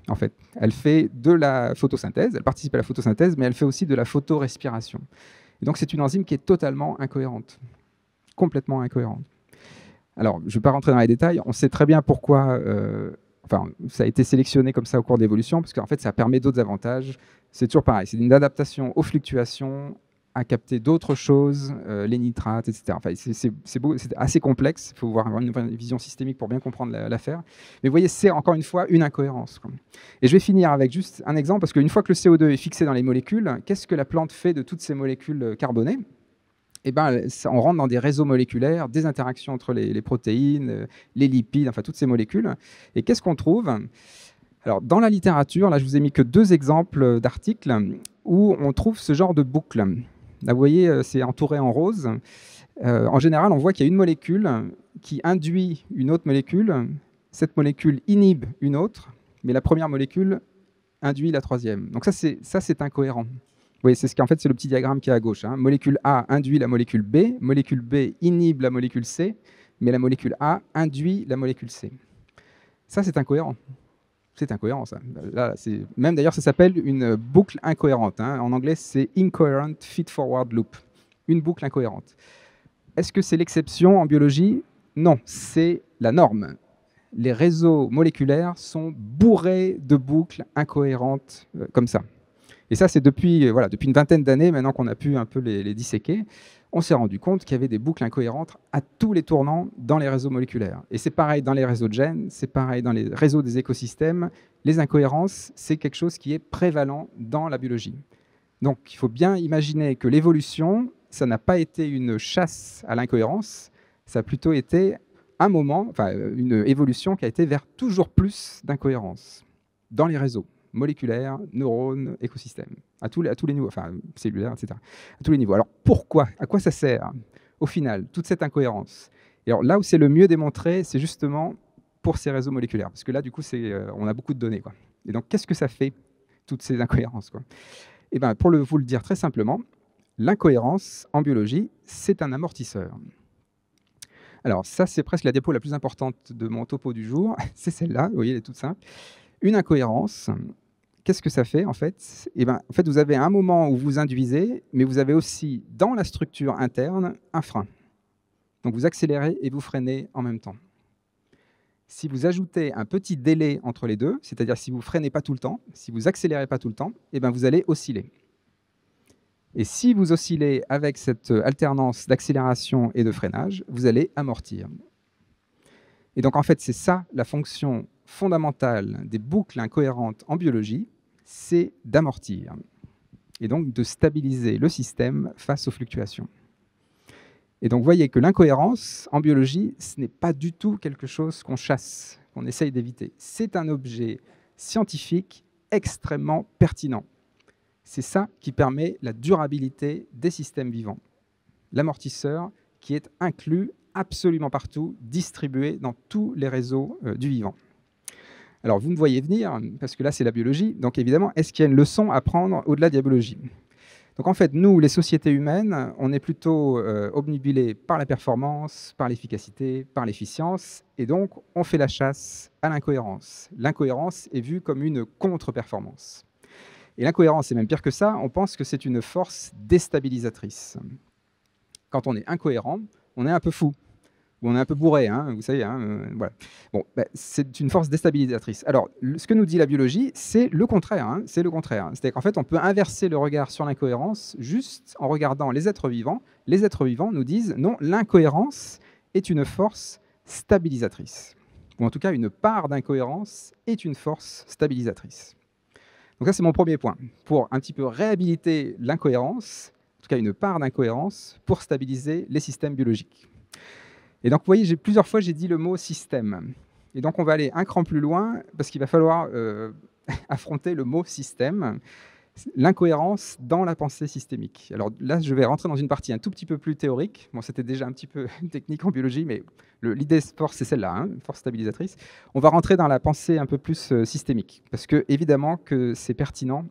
[SPEAKER 1] En fait, elle fait de la photosynthèse, elle participe à la photosynthèse, mais elle fait aussi de la photorespiration. Et donc c'est une enzyme qui est totalement incohérente, complètement incohérente. Alors, je ne vais pas rentrer dans les détails. On sait très bien pourquoi enfin, ça a été sélectionné comme ça au cours d'évolution, parce qu'en fait, ça permet d'autres avantages. C'est toujours pareil, c'est une adaptation aux fluctuations, à capter d'autres choses, les nitrates, etc. Enfin, c'est assez complexe, il faut avoir une vision systémique pour bien comprendre l'affaire. Mais vous voyez, c'est encore une fois une incohérence. Et je vais finir avec juste un exemple, parce qu'une fois que le CO2 est fixé dans les molécules, qu'est-ce que la plante fait de toutes ces molécules carbonées? Eh ben, on rentre dans des réseaux moléculaires, des interactions entre les protéines, les lipides, enfin toutes ces molécules. Et qu'est-ce qu'on trouve? Alors, dans la littérature, là, je vous ai mis que 2 exemples d'articles où on trouve ce genre de boucle. Là, vous voyez, c'est entouré en rose. En général, on voit qu'il y a une molécule qui induit une autre molécule. Cette molécule inhibe une autre, mais la première molécule induit la troisième. Donc ça, c'est incohérent. Vous voyez, c'est en fait, c'est le petit diagramme qui est à gauche. Hein. Molécule A induit la molécule B inhibe la molécule C, mais la molécule A induit la molécule C. Ça, c'est incohérent. C'est incohérent, ça. Là, même d'ailleurs, ça s'appelle une boucle incohérente. Hein. En anglais, c'est Incoherent Feed-Forward Loop. Une boucle incohérente. Est-ce que c'est l'exception en biologie? Non, c'est la norme. Les réseaux moléculaires sont bourrés de boucles incohérentes comme ça. Et ça, c'est depuis une vingtaine d'années, maintenant qu'on a pu un peu les disséquer, on s'est rendu compte qu'il y avait des boucles incohérentes à tous les tournants dans les réseaux moléculaires. Et c'est pareil dans les réseaux de gènes, c'est pareil dans les réseaux des écosystèmes. Les incohérences, c'est quelque chose qui est prévalent dans la biologie. Donc, il faut bien imaginer que l'évolution, ça n'a pas été une chasse à l'incohérence, ça a plutôt été un moment, enfin une évolution qui a été vers toujours plus d'incohérence dans les réseaux moléculaires, neurones, écosystèmes, à tous les niveaux, enfin cellulaires, etc. À tous les niveaux. Alors pourquoi? À quoi ça sert, au final, toute cette incohérence? Et alors là où c'est le mieux démontré, c'est justement pour ces réseaux moléculaires, parce que là, du coup, on a beaucoup de données, quoi. Et donc, qu'est-ce que ça fait, toutes ces incohérences, quoi? Et bien, pour vous le dire très simplement, l'incohérence en biologie, c'est un amortisseur. Alors ça, c'est presque la diapo la plus importante de mon topo du jour. C'est celle-là, vous voyez, elle est toute simple. Une incohérence, qu'est-ce que ça fait en fait? Eh ben, en fait, vous avez un moment où vous induisez, mais vous avez aussi dans la structure interne un frein. Donc vous accélérez et vous freinez en même temps. Si vous ajoutez un petit délai entre les deux, c'est-à-dire si vous ne freinez pas tout le temps, si vous accélérez pas tout le temps, eh ben, vous allez osciller. Et si vous oscillez avec cette alternance d'accélération et de freinage, vous allez amortir. Et donc en fait, c'est ça la fonction fondamentale des boucles incohérentes en biologie, c'est d'amortir et donc de stabiliser le système face aux fluctuations. Et donc vous voyez que l'incohérence en biologie, ce n'est pas du tout quelque chose qu'on chasse, qu'on essaye d'éviter. C'est un objet scientifique extrêmement pertinent. C'est ça qui permet la durabilité des systèmes vivants. L'amortisseur qui est inclus absolument partout, distribué dans tous les réseaux du vivant. Alors, vous me voyez venir, parce que là, c'est la biologie. Donc, évidemment, est-ce qu'il y a une leçon à prendre au-delà de la biologie? Donc, en fait, nous, les sociétés humaines, on est plutôt obnubilés par la performance, par l'efficacité, par l'efficience. Et donc, on fait la chasse à l'incohérence. L'incohérence est vue comme une contre-performance. Et l'incohérence, c'est même pire que ça. On pense que c'est une force déstabilisatrice. Quand on est incohérent, on est un peu fou. Ou on est un peu bourré, hein, vous savez. Voilà. Bon, c'est une force déstabilisatrice. Alors, ce que nous dit la biologie, c'est le contraire. Hein, c'est le contraire. C'est-à-dire qu'en fait, on peut inverser le regard sur l'incohérence juste en regardant les êtres vivants. Les êtres vivants nous disent non, l'incohérence est une force stabilisatrice. Ou en tout cas, une part d'incohérence est une force stabilisatrice. Donc ça, c'est mon premier point. Pour un petit peu réhabiliter l'incohérence, en tout cas une part d'incohérence, pour stabiliser les systèmes biologiques. Et donc, vous voyez, plusieurs fois, j'ai dit le mot système. Et donc, on va aller un cran plus loin, parce qu'il va falloir affronter le mot système, l'incohérence dans la pensée systémique. Alors là, je vais rentrer dans une partie un tout petit peu plus théorique. Bon, c'était déjà un petit peu technique en biologie, mais l'idée force, c'est celle-là, hein, force stabilisatrice. On va rentrer dans la pensée un peu plus systémique, parce que évidemment que c'est pertinent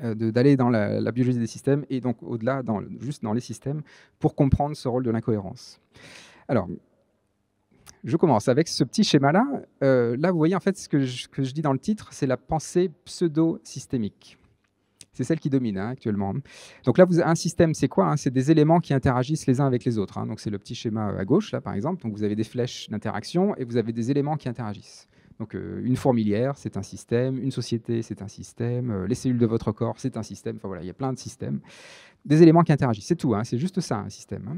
[SPEAKER 1] d'aller dans la biologie des systèmes, et donc au-delà, juste dans les systèmes, pour comprendre ce rôle de l'incohérence. Alors, je commence avec ce petit schéma-là. Là, vous voyez, en fait, ce que je dis dans le titre, c'est la pensée pseudo-systémique. C'est celle qui domine actuellement. Donc là, un système, c'est quoi? C'est des éléments qui interagissent les uns avec les autres. Donc c'est le petit schéma à gauche, là, par exemple. Donc vous avez des flèches d'interaction et vous avez des éléments qui interagissent. Donc une fourmilière, c'est un système, une société, c'est un système, les cellules de votre corps, c'est un système, enfin voilà, il y a plein de systèmes. Des éléments qui interagissent, c'est tout, hein, c'est juste ça, un système. Hein.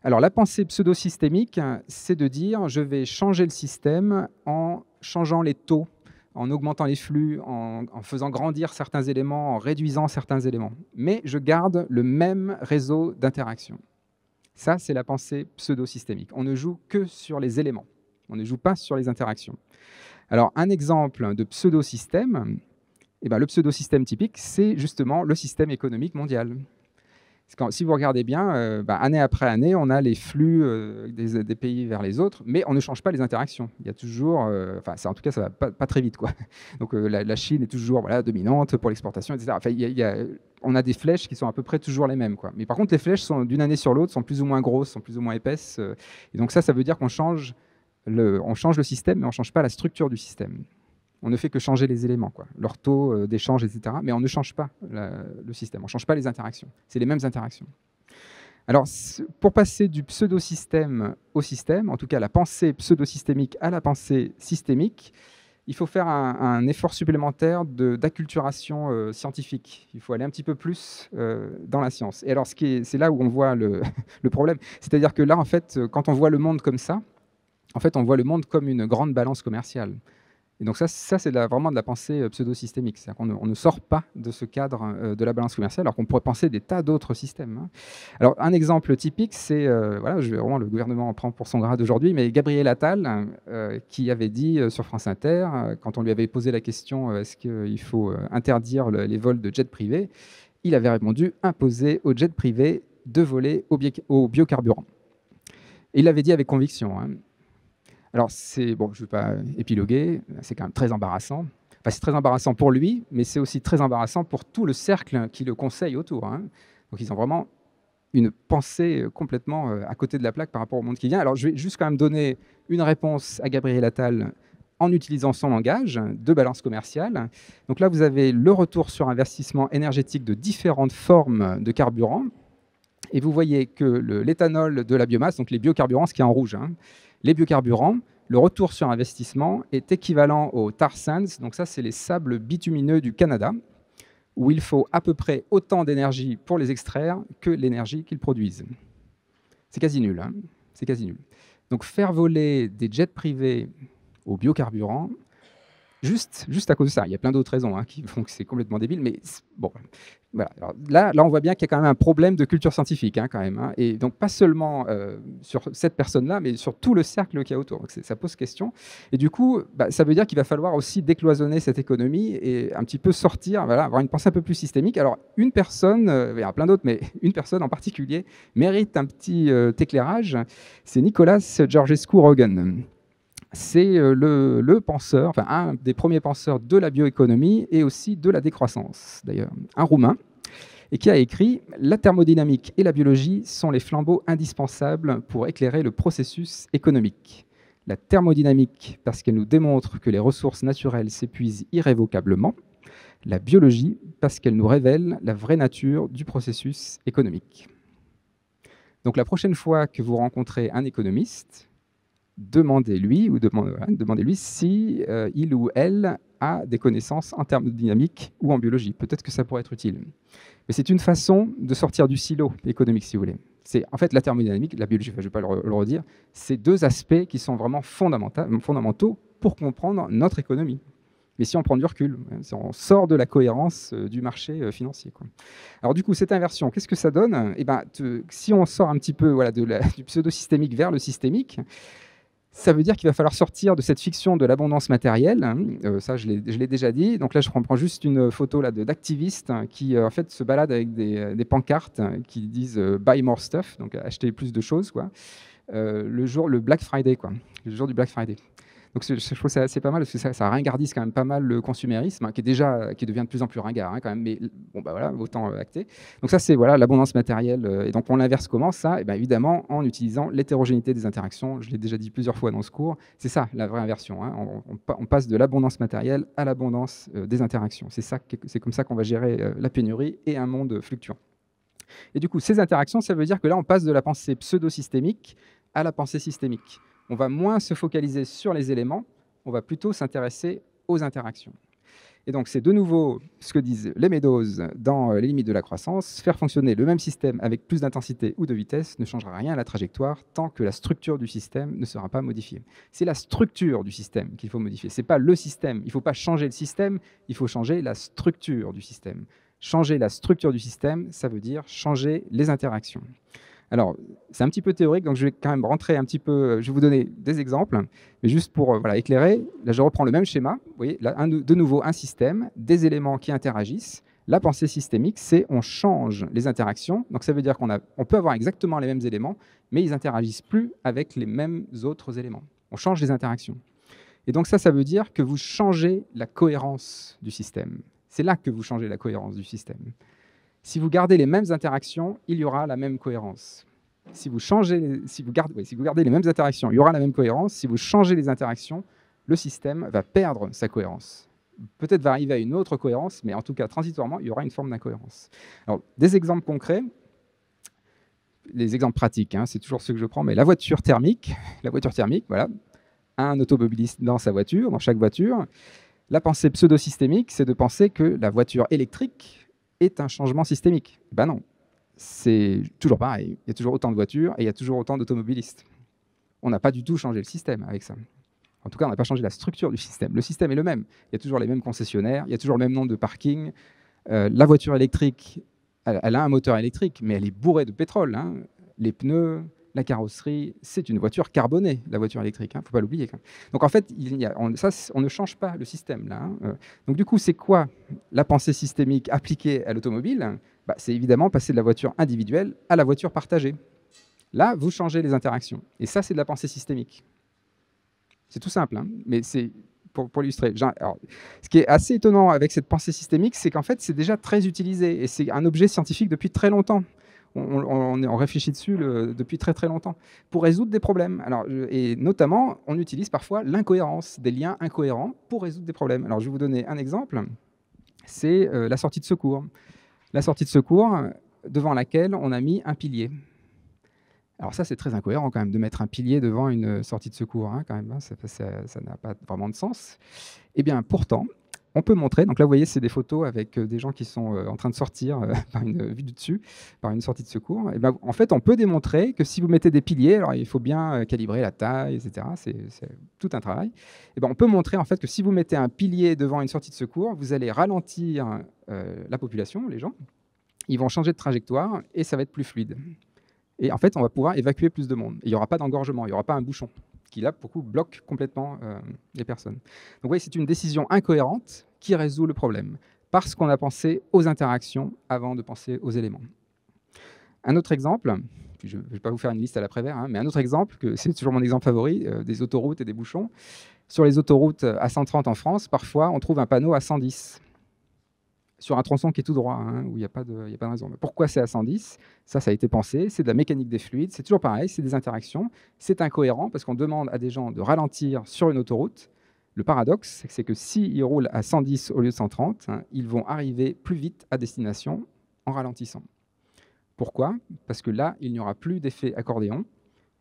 [SPEAKER 1] Alors la pensée pseudo-systémique, c'est de dire je vais changer le système en changeant les taux, en augmentant les flux, en faisant grandir certains éléments, en réduisant certains éléments. Mais je garde le même réseau d'interaction. Ça, c'est la pensée pseudo-systémique. On ne joue que sur les éléments, on ne joue pas sur les interactions. Alors un exemple de pseudo-système, eh ben, le pseudo-système typique, c'est justement le système économique mondial. Si vous regardez bien, année après année, on a les flux des pays vers les autres, mais on ne change pas les interactions. Il y a toujours, en tout cas, ça ne va pas très vite, quoi. Donc la Chine est toujours dominante pour l'exportation, etc. Enfin, on a des flèches qui sont à peu près toujours les mêmes, quoi. Mais par contre, les flèches sont d'une année sur l'autre, sont plus ou moins grosses, sont plus ou moins épaisses. Et donc ça veut dire qu'on change le système, mais on ne change pas la structure du système. On ne fait que changer les éléments, quoi, leur taux d'échange, etc. Mais on ne change pas le système, on ne change pas les interactions. C'est les mêmes interactions. Alors, pour passer du pseudo-système au système, en tout cas la pensée pseudo-systémique à la pensée systémique, il faut faire un effort supplémentaire d'acculturation scientifique. Il faut aller un petit peu plus dans la science. Et alors, c'est là où on voit le problème. C'est-à-dire que là, en fait, quand on voit le monde comme ça, en fait, on voit le monde comme une grande balance commerciale. Et donc ça c'est vraiment de la pensée pseudo-systémique. C'est-à-dire qu'on ne sort pas de ce cadre de la balance commerciale, alors qu'on pourrait penser des tas d'autres systèmes. Hein. Alors un exemple typique, c'est, vraiment le gouvernement en prend pour son grade aujourd'hui, mais Gabriel Attal, qui avait dit sur France Inter, quand on lui avait posé la question est-ce qu'il faut interdire les vols de jets privés, il avait répondu imposer aux jets privés de voler au biocarburant. Et il l'avait dit avec conviction. Hein. Alors, je ne vais pas épiloguer, c'est quand même très embarrassant. Enfin, c'est très embarrassant pour lui, mais c'est aussi très embarrassant pour tout le cercle qui le conseille autour. Hein. Donc, ils ont vraiment une pensée complètement à côté de la plaque par rapport au monde qui vient. Alors, je vais juste quand même donner une réponse à Gabriel Attal en utilisant son langage de balance commerciale. Donc là, vous avez le retour sur investissement énergétique de différentes formes de carburant. Et vous voyez que l'éthanol de la biomasse, donc les biocarburants, ce qui est en rouge, hein, les biocarburants, le retour sur investissement est équivalent aux tar sands, donc ça c'est les sables bitumineux du Canada, où il faut à peu près autant d'énergie pour les extraire que l'énergie qu'ils produisent. C'est quasi nul, hein, c'est quasi nul. Donc faire voler des jets privés aux biocarburants, juste à cause de ça. Il y a plein d'autres raisons qui font que c'est complètement débile, mais bon. Voilà. Alors là, on voit bien qu'il y a quand même un problème de culture scientifique, quand même. Hein, et donc, pas seulement sur cette personne-là, mais sur tout le cercle qu'il y a autour. Donc, ça pose question. Et du coup, ça veut dire qu'il va falloir aussi décloisonner cette économie et un petit peu sortir, avoir une pensée un peu plus systémique. Alors, une personne, il y en a plein d'autres, mais une personne en particulier mérite un petit éclairage. C'est Nicolas Georgescu-Roegen. C'est le penseur, enfin un des premiers penseurs de la bioéconomie et aussi de la décroissance, d'ailleurs, un Roumain, et qui a écrit « La thermodynamique et la biologie sont les flambeaux indispensables pour éclairer le processus économique. La thermodynamique, parce qu'elle nous démontre que les ressources naturelles s'épuisent irrévocablement. La biologie, parce qu'elle nous révèle la vraie nature du processus économique. » Donc la prochaine fois que vous rencontrez un économiste, demandez-lui si il ou elle a des connaissances en thermodynamique ou en biologie. Peut-être que ça pourrait être utile. Mais c'est une façon de sortir du silo économique, si vous voulez. C'est en fait la thermodynamique, la biologie, je ne vais pas le redire, c'est deux aspects qui sont vraiment fondamentaux pour comprendre notre économie. Mais si on prend du recul, si on sort de la cohérence du marché financier. Quoi. Alors du coup, cette inversion, qu'est-ce que ça donne ? Si on sort un petit peu du pseudo-systémique vers le systémique, ça veut dire qu'il va falloir sortir de cette fiction de l'abondance matérielle. Ça, je l'ai déjà dit. Donc là, je prends juste une photo d'activistes qui en fait, se baladent avec des pancartes qui disent « Buy more stuff », donc acheter plus de choses, quoi. Le Black Friday, quoi. Le jour du Black Friday. Donc je trouve que c'est assez pas mal, parce que ça ringardise quand même pas mal le consumérisme, qui devient de plus en plus ringard, quand même, mais bon, voilà, autant acter. Donc ça, c'est l'abondance matérielle. Et donc on l'inverse comment, ça ? Évidemment, en utilisant l'hétérogénéité des interactions. Je l'ai déjà dit plusieurs fois dans ce cours. C'est ça, la vraie inversion. Hein. On passe de l'abondance matérielle à l'abondance des interactions. C'est comme ça qu'on va gérer la pénurie et un monde fluctuant. Et du coup, ces interactions, ça veut dire que là, on passe de la pensée pseudo-systémique à la pensée systémique. On va moins se focaliser sur les éléments, on va plutôt s'intéresser aux interactions. Et donc, c'est de nouveau ce que disent les Meadows dans les limites de la croissance. Faire fonctionner le même système avec plus d'intensité ou de vitesse ne changera rien à la trajectoire tant que la structure du système ne sera pas modifiée. C'est la structure du système qu'il faut modifier. Ce n'est pas le système. Il ne faut pas changer le système, il faut changer la structure du système. Changer la structure du système, ça veut dire changer les interactions. Alors, c'est un petit peu théorique, donc je vais quand même rentrer un petit peu, je vais vous donner des exemples, mais juste pour voilà, éclairer, là je reprends le même schéma, vous voyez, là, de nouveau un système, des éléments qui interagissent. La pensée systémique, c'est on change les interactions, donc ça veut dire on peut avoir exactement les mêmes éléments, mais ils n'interagissent plus avec les mêmes autres éléments. On change les interactions. Et donc ça veut dire que vous changez la cohérence du système. C'est là que vous changez la cohérence du système. Si vous gardez les mêmes interactions, il y aura la même cohérence. Si vous gardez les mêmes interactions, il y aura la même cohérence. Si vous changez les interactions, le système va perdre sa cohérence. Peut-être va arriver à une autre cohérence, mais en tout cas, transitoirement, il y aura une forme d'incohérence. Alors, des exemples concrets, les exemples pratiques, hein, c'est toujours ceux que je prends, mais la voiture thermique, voilà, un automobiliste dans sa voiture, dans chaque voiture. La pensée pseudo-systémique, c'est de penser que la voiture électrique est un changement systémique. Ben non, c'est toujours pareil. Il y a toujours autant de voitures et il y a toujours autant d'automobilistes. On n'a pas du tout changé le système avec ça. En tout cas, on n'a pas changé la structure du système. Le système est le même. Il y a toujours les mêmes concessionnaires, il y a toujours le même nombre de parkings. La voiture électrique, elle a un moteur électrique, mais elle est bourrée de pétrole. Hein. Les pneus, la carrosserie, c'est une voiture carbonée, la voiture électrique, il ne faut pas l'oublier. Donc en fait, on ne change pas le système là. Hein. Donc du coup, c'est quoi la pensée systémique appliquée à l'automobile? C'est évidemment passer de la voiture individuelle à la voiture partagée. Là, vous changez les interactions. Et ça, c'est de la pensée systémique. C'est tout simple, hein, mais c'est pour l'illustrer. Alors, ce qui est assez étonnant avec cette pensée systémique, c'est qu'en fait, c'est déjà très utilisé et c'est un objet scientifique depuis très longtemps. On réfléchit dessus depuis très très longtemps pour résoudre des problèmes. Alors, et notamment, on utilise parfois l'incohérence, des liens incohérents pour résoudre des problèmes. Alors, je vais vous donner un exemple. C'est la sortie de secours. La sortie de secours devant laquelle on a mis un pilier. Alors ça, c'est très incohérent quand même de mettre un pilier devant une sortie de secours. Hein, quand même, hein, ça n'a pas vraiment de sens. Eh bien, pourtant, on peut montrer, donc là vous voyez c'est des photos avec des gens qui sont en train de sortir par une vue du dessus, par une sortie de secours. Et ben, en fait on peut démontrer que si vous mettez des piliers, alors il faut bien calibrer la taille, etc. C'est tout un travail. Et ben, on peut montrer en fait que si vous mettez un pilier devant une sortie de secours, vous allez ralentir la population, les gens, ils vont changer de trajectoire et ça va être plus fluide. Et en fait on va pouvoir évacuer plus de monde. Il n'y aura pas d'engorgement, il n'y aura pas un bouchon qui là, pour le coup, bloque complètement les personnes. Donc vous voyez, c'est une décision incohérente qui résout le problème, parce qu'on a pensé aux interactions avant de penser aux éléments. Un autre exemple, je ne vais pas vous faire une liste à l'après-vert, hein, mais un autre exemple, c'est toujours mon exemple favori, des autoroutes et des bouchons. Sur les autoroutes à 130 en France, parfois, on trouve un panneau à 110. Sur un tronçon qui est tout droit, hein, où il n'y a pas de raison. Mais pourquoi c'est à 110? Ça a été pensé, c'est de la mécanique des fluides, c'est toujours pareil, c'est des interactions, c'est incohérent parce qu'on demande à des gens de ralentir sur une autoroute. Le paradoxe, c'est que s'ils roulent à 110 au lieu de 130, hein, ils vont arriver plus vite à destination en ralentissant. Pourquoi? Parce que là, il n'y aura plus d'effet accordéon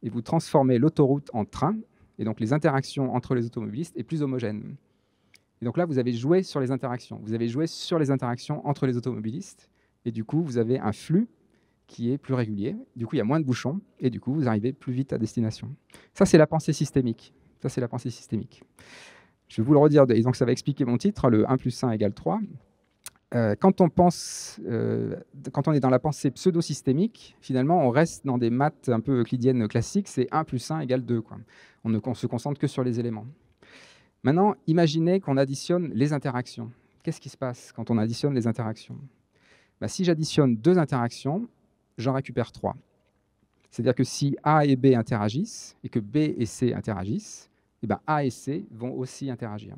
[SPEAKER 1] et vous transformez l'autoroute en train, et donc les interactions entre les automobilistes est plus homogène. Et donc là, vous avez joué sur les interactions. Vous avez joué sur les interactions entre les automobilistes. Et du coup, vous avez un flux qui est plus régulier. Du coup, il y a moins de bouchons. Et du coup, vous arrivez plus vite à destination. Ça, c'est la pensée systémique. Ça, c'est la pensée systémique. Je vais vous le redire. Et donc, ça va expliquer mon titre, le 1 plus 1 égale 3. Quand on est dans la pensée pseudo-systémique, finalement, on reste dans des maths un peu euclidiennes classiques. C'est 1 plus 1 égale 2. Quoi. On ne se concentre que sur les éléments. Maintenant, imaginez qu'on additionne les interactions. Qu'est-ce qui se passe quand on additionne les interactions? Si j'additionne 2 interactions, j'en récupère 3. C'est-à-dire que si A et B interagissent, et que B et C interagissent, eh ben A et C vont aussi interagir.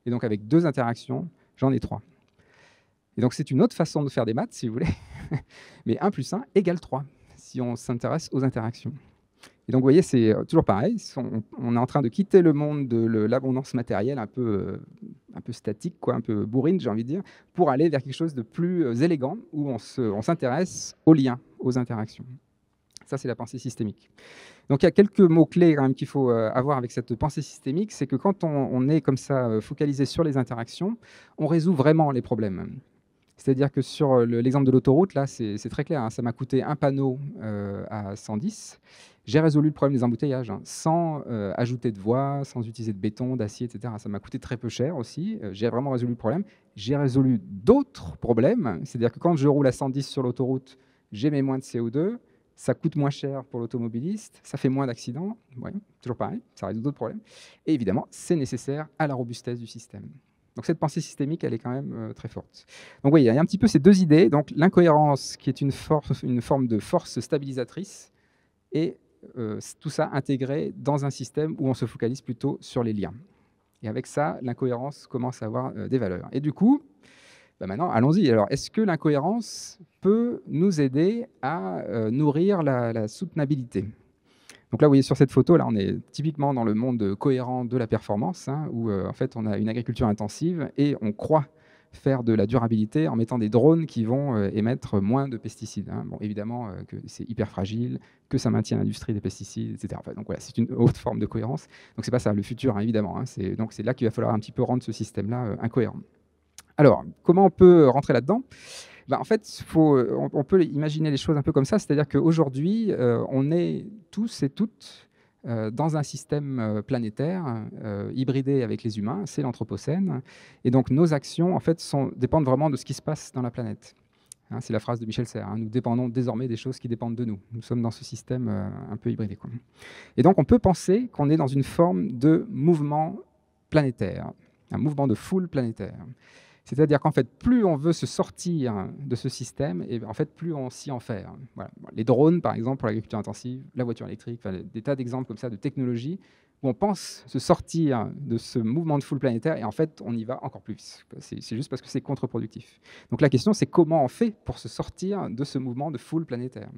[SPEAKER 1] Et donc avec 2 interactions, j'en ai 3. Et donc c'est une autre façon de faire des maths, si vous voulez. Mais 1 plus 1 égale 3, si on s'intéresse aux interactions. Et donc, vous voyez, c'est toujours pareil. On est en train de quitter le monde de l'abondance matérielle un peu statique, quoi, un peu bourrine, j'ai envie de dire, pour aller vers quelque chose de plus élégant, où on s'intéresse aux liens, aux interactions. Ça, c'est la pensée systémique. Donc il y a quelques mots-clés quand même qu'il faut avoir avec cette pensée systémique, c'est que quand on est comme ça focalisé sur les interactions, on résout vraiment les problèmes. C'est-à-dire que sur l'exemple de l'autoroute, là, c'est très clair, hein, ça m'a coûté un panneau à 110. J'ai résolu le problème des embouteillages, hein, sans ajouter de voies, sans utiliser de béton, d'acier, etc. Ça m'a coûté très peu cher aussi. J'ai vraiment résolu le problème. J'ai résolu d'autres problèmes. C'est-à-dire que quand je roule à 110 sur l'autoroute, j'émets moins de CO2, ça coûte moins cher pour l'automobiliste, ça fait moins d'accidents. Ouais, toujours pareil, ça résout d'autres problèmes. Et évidemment, c'est nécessaire à la robustesse du système. Donc cette pensée systémique, elle est quand même très forte. Donc oui, il y a un petit peu ces deux idées. Donc l'incohérence qui est une forme de force stabilisatrice et tout ça intégré dans un système où on se focalise plutôt sur les liens. Et avec ça, l'incohérence commence à avoir des valeurs. Et du coup, maintenant, allons-y. Alors, est-ce que l'incohérence peut nous aider à nourrir la soutenabilité? Donc là, vous voyez sur cette photo, là, on est typiquement dans le monde cohérent de la performance, hein, où en fait, on a une agriculture intensive et on croit faire de la durabilité en mettant des drones qui vont émettre moins de pesticides, hein. Bon, évidemment que c'est hyper fragile, que ça maintient l'industrie des pesticides, etc. Enfin, donc voilà, c'est une autre forme de cohérence. Donc c'est pas ça le futur, hein, évidemment, hein. Donc c'est là qu'il va falloir un petit peu rendre ce système-là incohérent. Alors, comment on peut rentrer là-dedans? En fait, on peut imaginer les choses un peu comme ça, c'est-à-dire qu'aujourd'hui, on est tous et toutes dans un système planétaire hybridé avec les humains, c'est l'Anthropocène, et donc nos actions en fait, dépendent vraiment de ce qui se passe dans la planète. Hein, c'est la phrase de Michel Serres, hein, nous dépendons désormais des choses qui dépendent de nous. Nous sommes dans ce système un peu hybridé, quoi. Et donc on peut penser qu'on est dans une forme de mouvement planétaire, un mouvement de foule planétaire. C'est-à-dire qu'en fait, plus on veut se sortir de ce système, et en fait, plus on s'y enferme, hein. Voilà. Les drones, par exemple, pour l'agriculture intensive, la voiture électrique, enfin, des tas d'exemples comme ça de technologies où on pense se sortir de ce mouvement de foule planétaire et en fait, on y va encore plus. C'est juste parce que c'est contre-productif. Donc la question, c'est comment on fait pour se sortir de ce mouvement de foule planétaire,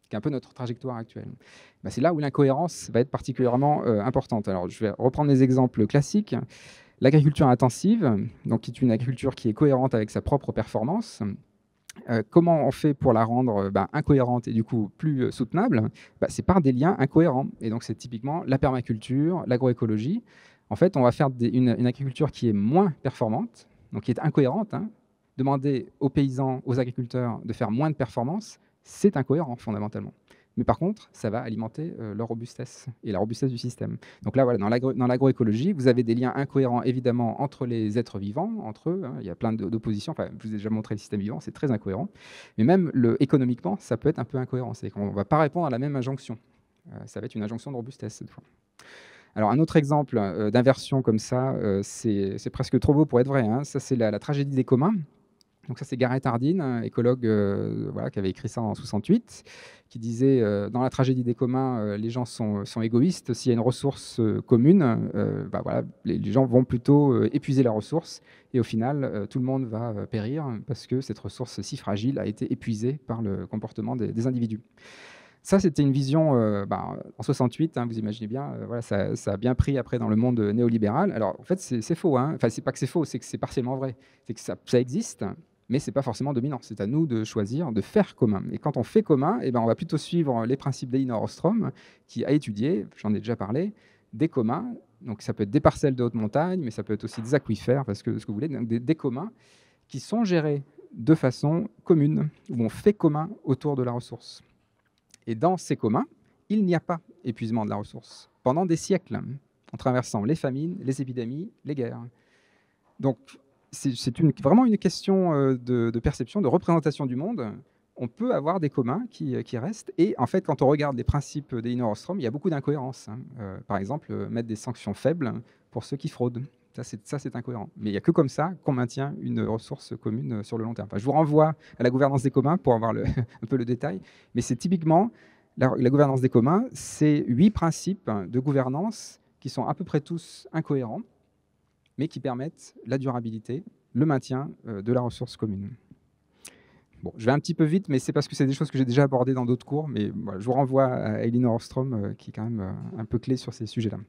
[SPEAKER 1] qui est un peu notre trajectoire actuelle. C'est là où l'incohérence va être particulièrement importante. Alors, je vais reprendre les exemples classiques. L'agriculture intensive, donc qui est une agriculture qui est cohérente avec sa propre performance. Comment on fait pour la rendre incohérente et du coup plus soutenable? C'est par des liens incohérents. Et donc c'est typiquement la permaculture, l'agroécologie. En fait, on va faire une agriculture qui est moins performante, donc qui est incohérente, hein. Demander aux paysans, aux agriculteurs de faire moins de performance, c'est incohérent fondamentalement. Mais par contre, ça va alimenter leur robustesse et la robustesse du système. Donc là, voilà, dans l'agroécologie, vous avez des liens incohérents, évidemment, entre les êtres vivants, entre eux, hein. Il y a plein d'oppositions. Enfin, je vous ai déjà montré le système vivant, c'est très incohérent. Mais même économiquement, ça peut être un peu incohérent. C'est qu'on ne va pas répondre à la même injonction. Ça va être une injonction de robustesse, cette fois. Alors, un autre exemple d'inversion comme ça, c'est presque trop beau pour être vrai, hein. Ça, c'est la tragédie des communs. Donc ça, c'est Garrett Hardin, écologue voilà, qui avait écrit ça en 68, qui disait dans la tragédie des communs, les gens sont égoïstes. S'il y a une ressource commune, voilà, les gens vont plutôt épuiser la ressource et au final, tout le monde va périr parce que cette ressource si fragile a été épuisée par le comportement des individus. Ça, c'était une vision en 68, hein, vous imaginez bien, voilà, ça a bien pris après dans le monde néolibéral. Alors en fait, c'est faux, hein. Enfin, c'est pas que c'est faux, c'est que c'est partiellement vrai. C'est que ça existe, mais ce n'est pas forcément dominant. C'est à nous de choisir de faire commun. Et quand on fait commun, on va plutôt suivre les principes d'Elinor Ostrom, qui a étudié, j'en ai déjà parlé, des communs. Donc ça peut être des parcelles de haute montagne, mais ça peut être aussi des aquifères, parce que ce que vous voulez, donc des communs qui sont gérés de façon commune, où on fait commun autour de la ressource. Et dans ces communs, il n'y a pas épuisement de la ressource pendant des siècles, en traversant les famines, les épidémies, les guerres. Donc, c'est vraiment une question de perception, de représentation du monde. On peut avoir des communs qui restent. Et en fait, quand on regarde les principes d'Elinor Ostrom, il y a beaucoup d'incohérences, hein. Par exemple, mettre des sanctions faibles pour ceux qui fraudent. Ça, c'est incohérent. Mais il n'y a que comme ça qu'on maintient une ressource commune sur le long terme. Enfin, je vous renvoie à la gouvernance des communs pour avoir un peu le détail. Mais c'est typiquement, la gouvernance des communs, c'est 8 principes de gouvernance qui sont à peu près tous incohérents, mais qui permettent la durabilité, le maintien de la ressource commune. Bon, je vais un petit peu vite, mais c'est parce que c'est des choses que j'ai déjà abordées dans d'autres cours, mais voilà, je vous renvoie à Elinor Ostrom, qui est quand même un peu clé sur ces sujets-là.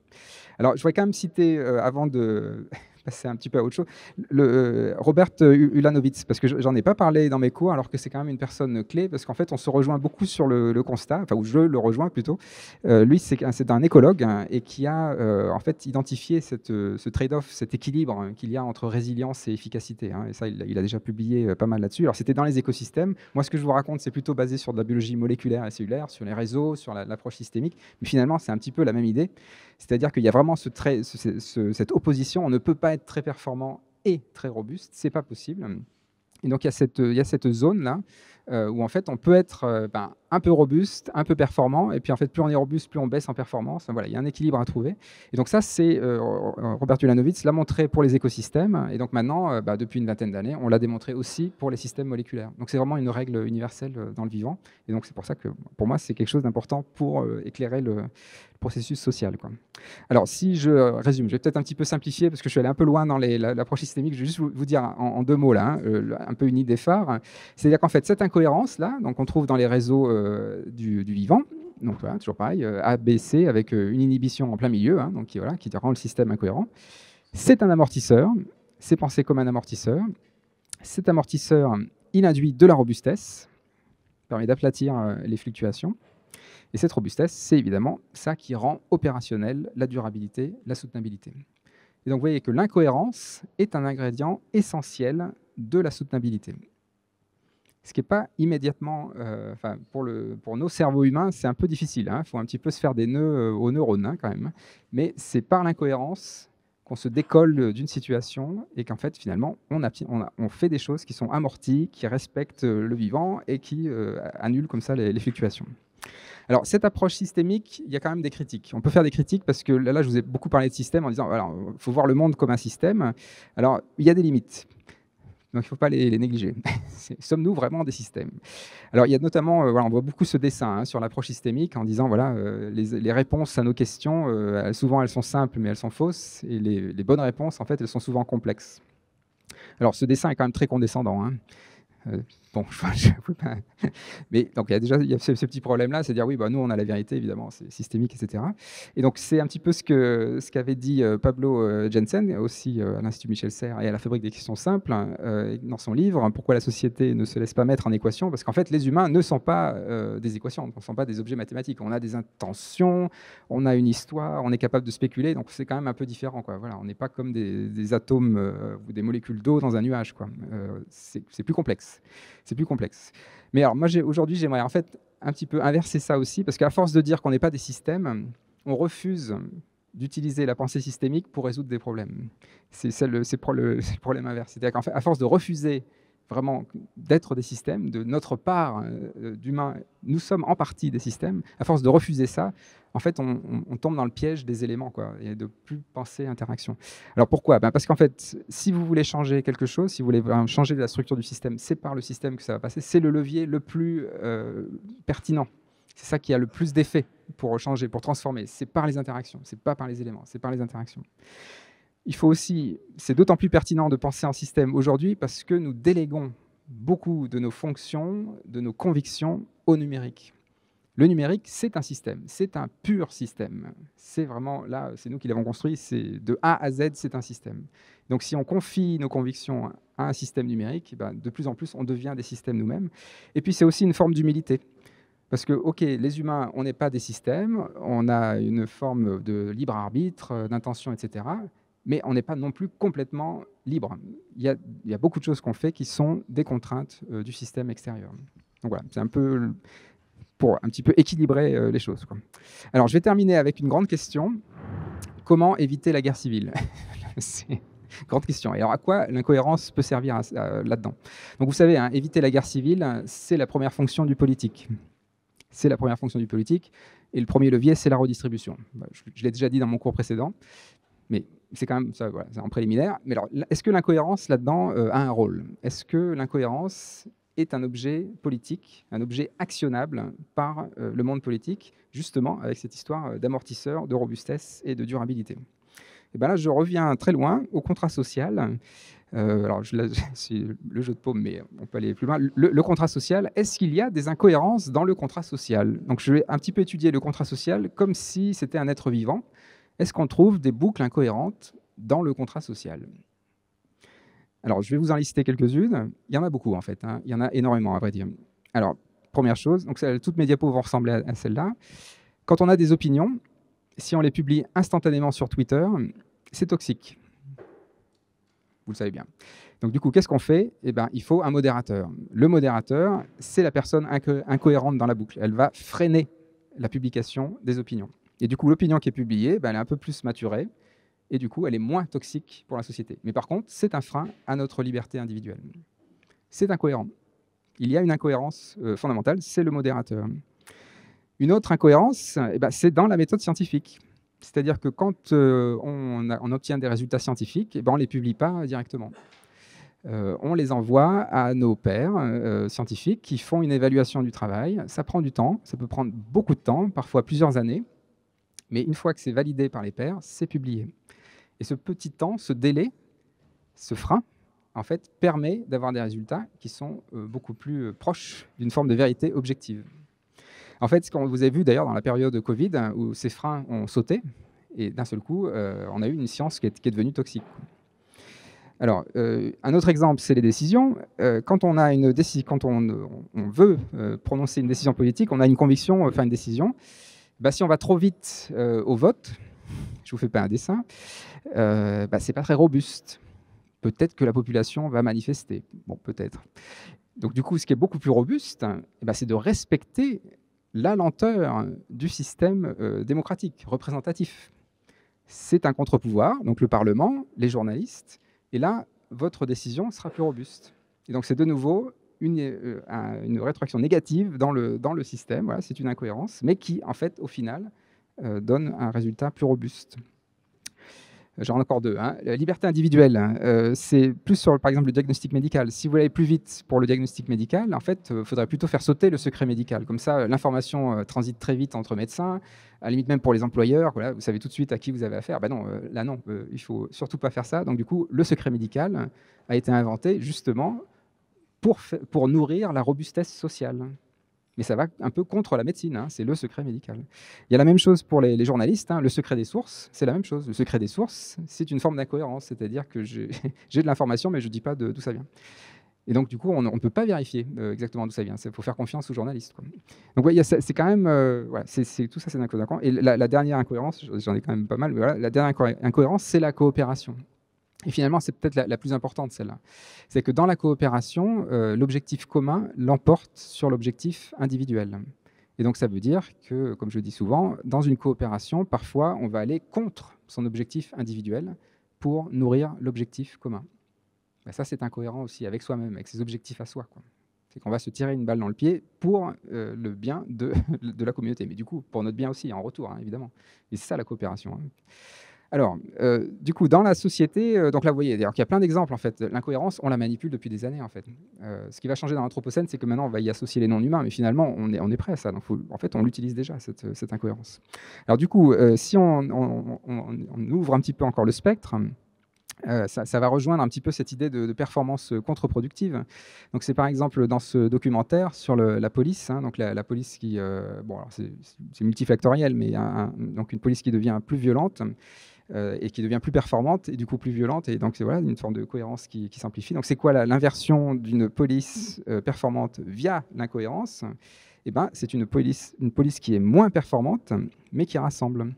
[SPEAKER 1] Alors, je voudrais quand même citer, avant de passer un petit peu à autre chose. Robert Ulanovitz, parce que j'en ai pas parlé dans mes cours, alors que c'est quand même une personne clé, parce qu'en fait, on se rejoint beaucoup sur le constat, enfin, ou je le rejoins plutôt. Lui, c'est un écologue, hein, et qui a en fait identifié ce trade-off, cet équilibre, hein, qu'il y a entre résilience et efficacité. Hein, et ça, il a déjà publié pas mal là-dessus. Alors, c'était dans les écosystèmes. Moi, ce que je vous raconte, c'est plutôt basé sur de la biologie moléculaire et cellulaire, sur les réseaux, sur l'approche systémique. Mais finalement, c'est un petit peu la même idée. C'est-à-dire qu'il y a vraiment cette opposition. On ne peut pas être très performant et très robuste. C'est pas possible. Et donc, il y a cette zone-là où en fait, on peut être un peu robuste, un peu performant, et puis en fait, plus on est robuste, plus on baisse en performance. Enfin, voilà, il y a un équilibre à trouver. Et donc ça, c'est Robert Ulanovitz l'a montré pour les écosystèmes, et donc maintenant, depuis une vingtaine d'années, on l'a démontré aussi pour les systèmes moléculaires. Donc c'est vraiment une règle universelle dans le vivant, et donc c'est pour ça que pour moi, c'est quelque chose d'important pour éclairer le processus social, quoi. Alors, si je résume, je vais peut-être un petit peu simplifier parce que je suis allé un peu loin dans l'approche systémique. Je vais juste vous dire en deux mots, là, hein, un peu une idée phare. C'est-à-dire qu'en fait, cette incohérence-là, donc on trouve dans les réseaux du vivant, donc voilà, toujours pareil, A, B, C, avec une inhibition en plein milieu, hein, donc qui rend le système incohérent. C'est un amortisseur, c'est pensé comme un amortisseur. Cet amortisseur, il induit de la robustesse, permet d'aplatir les fluctuations. Et cette robustesse, c'est évidemment ça qui rend opérationnelle la durabilité, la soutenabilité. Et donc vous voyez que l'incohérence est un ingrédient essentiel de la soutenabilité. Ce qui n'est pas immédiatement, pour nos cerveaux humains, c'est un peu difficile. Il faut un petit peu se faire des nœuds aux neurones, hein, quand même. Mais c'est par l'incohérence qu'on se décolle d'une situation et qu'en fait, finalement, on fait des choses qui sont amorties, qui respectent le vivant et qui annulent comme ça les fluctuations. Alors, cette approche systémique, il y a quand même des critiques. On peut faire des critiques parce que là, je vous ai beaucoup parlé de système en disant il faut voir le monde comme un système. Alors, il y a des limites. Donc, il ne faut pas les négliger. Sommes-nous vraiment des systèmes? Alors, il y a notamment, on voit beaucoup ce dessin sur l'approche systémique en disant, les réponses à nos questions, souvent elles sont simples, mais elles sont fausses. Et les bonnes réponses, en fait, elles sont souvent complexes. Alors, ce dessin est quand même très condescendant. Bon, je peux pas. Mais donc il y a ce petit problème-là, c'est de dire oui, nous on a la vérité évidemment, c'est systémique, etc. Et donc c'est un petit peu ce qu'avait dit Pablo Jensen aussi à l'Institut Michel Serres et à la Fabrique des questions simples dans son livre Pourquoi la société ne se laisse pas mettre en équation, parce qu'en fait les humains ne sont pas des équations, ne sont pas des objets mathématiques. On a des intentions, on a une histoire, on est capable de spéculer, donc c'est quand même un peu différent, quoi. Voilà, on n'est pas comme des atomes ou des molécules d'eau dans un nuage, quoi. C'est plus complexe. C'est plus complexe. Mais alors, moi, aujourd'hui, j'aimerais en fait un petit peu inverser ça aussi, parce qu'à force de dire qu'on n'est pas des systèmes, on refuse d'utiliser la pensée systémique pour résoudre des problèmes. C'est le problème inverse. C'est-à-dire qu'en fait, à force de refuser vraiment d'être des systèmes, de notre part d'humains, nous sommes en partie des systèmes. À force de refuser ça, en fait, on tombe dans le piège des éléments, quoi, et de plus penser interaction. Alors pourquoi? Parce qu'en fait, si vous voulez changer quelque chose, si vous voulez changer la structure du système, c'est par le système que ça va passer. C'est le levier le plus pertinent. C'est ça qui a le plus d'effet pour changer, pour transformer. C'est par les interactions, c'est pas par les éléments, c'est par les interactions. Il faut aussi, c'est d'autant plus pertinent de penser en système aujourd'hui parce que nous déléguons beaucoup de nos fonctions, de nos convictions au numérique. Le numérique, c'est un système, c'est un pur système. C'est vraiment, là, c'est nous qui l'avons construit, c'est de A à Z, c'est un système. Donc si on confie nos convictions à un système numérique, de plus en plus, on devient des systèmes nous-mêmes. Et puis c'est aussi une forme d'humilité. Parce que, ok, les humains, on n'est pas des systèmes, on a une forme de libre arbitre, d'intention, etc., mais on n'est pas non plus complètement libre. Il y a beaucoup de choses qu'on fait qui sont des contraintes du système extérieur. Donc voilà, c'est un peu pour un petit peu équilibrer les choses, quoi. Alors, je vais terminer avec une grande question. Comment éviter la guerre civile? C'est une grande question. Et alors, à quoi l'incohérence peut servir là-dedans? Donc, vous savez, éviter la guerre civile, c'est la première fonction du politique. C'est la première fonction du politique. Et le premier levier, c'est la redistribution. Je l'ai déjà dit dans mon cours précédent, mais c'est quand même ça, voilà, c'est en préliminaire. Mais alors, est-ce que l'incohérence là-dedans a un rôle? Est-ce que l'incohérence est un objet politique, un objet actionnable par le monde politique, justement avec cette histoire d'amortisseur, de robustesse et de durabilité? Et bien là, je reviens très loin au contrat social. Alors, c'est le jeu de paume, mais on peut aller plus loin. Le contrat social, est-ce qu'il y a des incohérences dans le contrat social? Donc, je vais un petit peu étudier le contrat social comme si c'était un être vivant. Est-ce qu'on trouve des boucles incohérentes dans le contrat social. Alors, je vais vous en lister quelques-unes. Il y en a beaucoup, en fait, hein. Il y en a énormément, à vrai dire. Alors, première chose, donc toutes mes diapos vont ressembler à celle-là. Quand on a des opinions, si on les publie instantanément sur Twitter, c'est toxique. Vous le savez bien. Donc, du coup, qu'est-ce qu'on fait? Eh ben, il faut un modérateur. Le modérateur, c'est la personne incohérente dans la boucle. Elle va freiner la publication des opinions. Et du coup, l'opinion qui est publiée, ben, elle est un peu plus maturée. Et du coup, elle est moins toxique pour la société. Mais par contre, c'est un frein à notre liberté individuelle. C'est incohérent. Il y a une incohérence fondamentale, c'est le modérateur. Une autre incohérence, eh ben, c'est dans la méthode scientifique. C'est-à-dire que quand on obtient des résultats scientifiques, eh ben, on ne les publie pas directement. On les envoie à nos pairs scientifiques qui font une évaluation du travail. Ça prend du temps, ça peut prendre beaucoup de temps, parfois plusieurs années. Mais une fois que c'est validé par les pairs, c'est publié. Et ce petit temps, ce délai, ce frein, en fait, permet d'avoir des résultats qui sont beaucoup plus proches d'une forme de vérité objective. En fait, ce que vous avez vu d'ailleurs dans la période de Covid, où ces freins ont sauté, et d'un seul coup, on a eu une science qui est devenue toxique. Alors, un autre exemple, c'est les décisions. Quand on a quand on veut prononcer une décision politique, on a une conviction, enfin une décision. Bah, si on va trop vite au vote, je ne vous fais pas un dessin, ce n'est pas très robuste. Peut-être que la population va manifester. Bon, peut-être. Donc, du coup, ce qui est beaucoup plus robuste, c'est de respecter la lenteur du système démocratique, représentatif. C'est un contre-pouvoir, donc le Parlement, les journalistes, et là, votre décision sera plus robuste. Et donc, c'est de nouveau une rétroaction négative dans le système. Voilà, c'est une incohérence, mais qui, en fait, au final, donne un résultat plus robuste. J'en ai encore deux. La liberté individuelle, c'est plus sur, par exemple, le diagnostic médical. Si vous allez plus vite pour le diagnostic médical, en fait, il faudrait plutôt faire sauter le secret médical. Comme ça, l'information transite très vite entre médecins, à la limite même pour les employeurs. Voilà, vous savez tout de suite à qui vous avez affaire. Ben non, là non, il ne faut surtout pas faire ça. Donc du coup, le secret médical a été inventé justement pour nourrir la robustesse sociale. Mais ça va un peu contre la médecine, c'est le secret médical. Il y a la même chose pour les journalistes, le secret des sources, c'est la même chose. Le secret des sources, c'est une forme d'incohérence, c'est-à-dire que j'ai de l'information, mais je ne dis pas d'où ça vient. Et donc, du coup, on ne peut pas vérifier exactement d'où ça vient. Il faut faire confiance aux journalistes, quoi. Donc, ouais, c'est quand même... voilà, tout ça, c'est incohérent. Et la dernière incohérence, j'en ai quand même pas mal, mais voilà, la dernière incohérence, c'est la coopération. Et finalement, c'est peut-être la plus importante, celle-là. C'est que dans la coopération, l'objectif commun l'emporte sur l'objectif individuel. Et donc, ça veut dire que, comme je le dis souvent, dans une coopération, parfois, on va aller contre son objectif individuel pour nourrir l'objectif commun. Ben, ça, c'est incohérent aussi avec soi-même, avec ses objectifs à soi, quoi. C'est qu'on va se tirer une balle dans le pied pour le bien de la communauté. Mais du coup, pour notre bien aussi, en retour, évidemment. Et c'est ça, la coopération. Alors, du coup, dans la société, donc là, vous voyez, il y a plein d'exemples, en fait. L'incohérence, on la manipule depuis des années, en fait. Ce qui va changer dans l'Anthropocène, c'est que maintenant, on va y associer les non-humains, mais finalement, on est prêt à ça. Donc, en fait, on l'utilise déjà, cette incohérence. Alors, du coup, si on ouvre un petit peu encore le spectre, ça va rejoindre un petit peu cette idée de performance contre-productive. Donc, c'est par exemple dans ce documentaire sur la police, donc la police qui... bon, alors c'est multifactoriel, mais donc une police qui devient plus violente, et qui devient plus performante et du coup plus violente, et donc c'est voilà, une forme de cohérence qui s'amplifie. Donc c'est quoi l'inversion d'une police performante via l'incohérence? Eh ben, c'est une police qui est moins performante mais qui rassemble.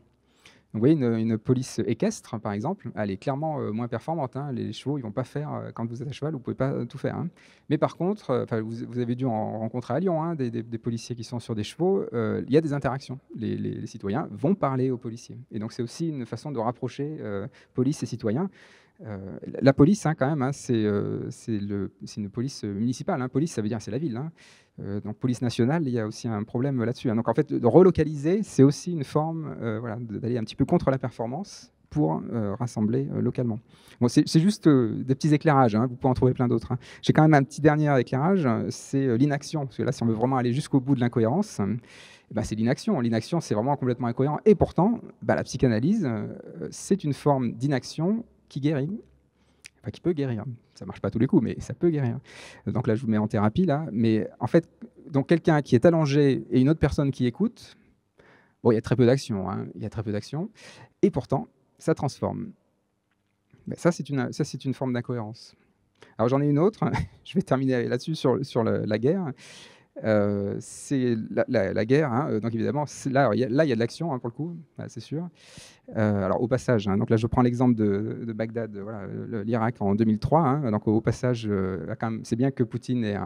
[SPEAKER 1] Donc, vous voyez, une police équestre, par exemple, elle est clairement moins performante. Les chevaux, ils ne vont pas faire, quand vous êtes à cheval, vous ne pouvez pas tout faire. Mais par contre, vous avez dû en rencontrer à Lyon, des policiers qui sont sur des chevaux. Il y a des interactions. Les citoyens vont parler aux policiers. Et donc, c'est aussi une façon de rapprocher police et citoyens. La police, quand même, c'est une police municipale. Police, ça veut dire c'est la ville. Donc, police nationale, il y a aussi un problème là-dessus. Donc, en fait, de relocaliser, c'est aussi une forme d'aller un petit peu contre la performance pour rassembler localement. Bon, c'est juste des petits éclairages, vous pouvez en trouver plein d'autres. J'ai quand même un petit dernier éclairage, c'est l'inaction. Parce que là, si on veut vraiment aller jusqu'au bout de l'incohérence, c'est l'inaction. L'inaction, c'est vraiment complètement incohérent. Et pourtant, la psychanalyse, c'est une forme d'inaction qui guérit. Enfin, qui peut guérir. Ça ne marche pas à tous les coups, mais ça peut guérir. Donc là, je vous mets en thérapie, là. Mais en fait, donc quelqu'un qui est allongé et une autre personne qui écoute, bon, il y a très peu d'action. Il y a très peu d'action. Et pourtant, ça transforme. Ben ça, c'est une forme d'incohérence. Alors j'en ai une autre, je vais terminer là-dessus sur la guerre. C'est la guerre, hein, donc évidemment, là, il y a de l'action, hein, pour le coup, c'est sûr. Alors au passage, hein, donc là je prends l'exemple de Bagdad, voilà, l'Irak en 2003, hein, donc au passage, quand même, c'est bien que Poutine ait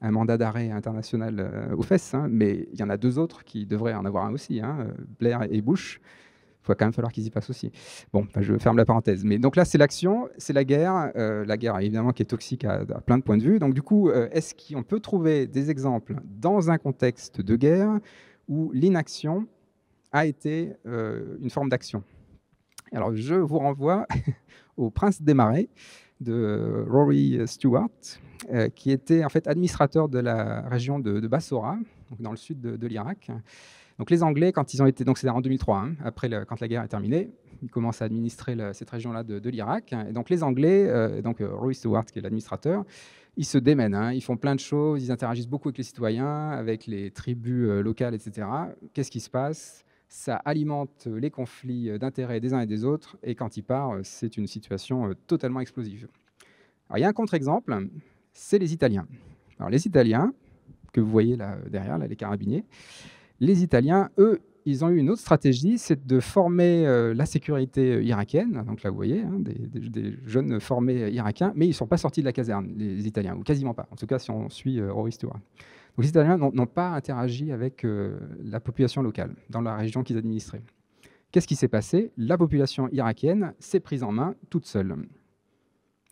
[SPEAKER 1] un mandat d'arrêt international aux fesses, hein, mais il y en a 2 autres qui devraient en avoir un aussi, hein, Blair et Bush. Il va quand même falloir qu'ils y passent aussi. Bon, je ferme la parenthèse. Mais donc là, c'est l'action, c'est la guerre évidemment qui est toxique à plein de points de vue. Donc du coup, est-ce qu'on peut trouver des exemples dans un contexte de guerre où l'inaction a été une forme d'action? Alors je vous renvoie au Prince des Marais de Rory Stewart, qui était en fait administrateur de la région de Bassora, donc dans le sud de l'Irak. Donc les Anglais, quand ils ont été, donc c'était en 2003, hein, quand la guerre est terminée, ils commencent à administrer cette région-là de l'Irak. Et donc les Anglais, Rory Stewart, qui est l'administrateur, ils se démènent, hein, ils font plein de choses, ils interagissent beaucoup avec les citoyens, avec les tribus locales, etc. Qu'est-ce qui se passe? Ça alimente les conflits d'intérêts des uns et des autres, et quand il part, c'est une situation totalement explosive. Alors il y a un contre-exemple, c'est les Italiens. Alors les Italiens, que vous voyez là derrière, là, les carabiniers, les Italiens, eux, ils ont eu une autre stratégie, c'est de former la sécurité irakienne. Donc là, vous voyez, hein, des jeunes formés irakiens, mais ils ne sont pas sortis de la caserne, les Italiens, ou quasiment pas. En tout cas, si on suit Rory Stewart. Donc les Italiens n'ont pas interagi avec la population locale, dans la région qu'ils administraient. Qu'est-ce qui s'est passé? La population irakienne s'est prise en main toute seule.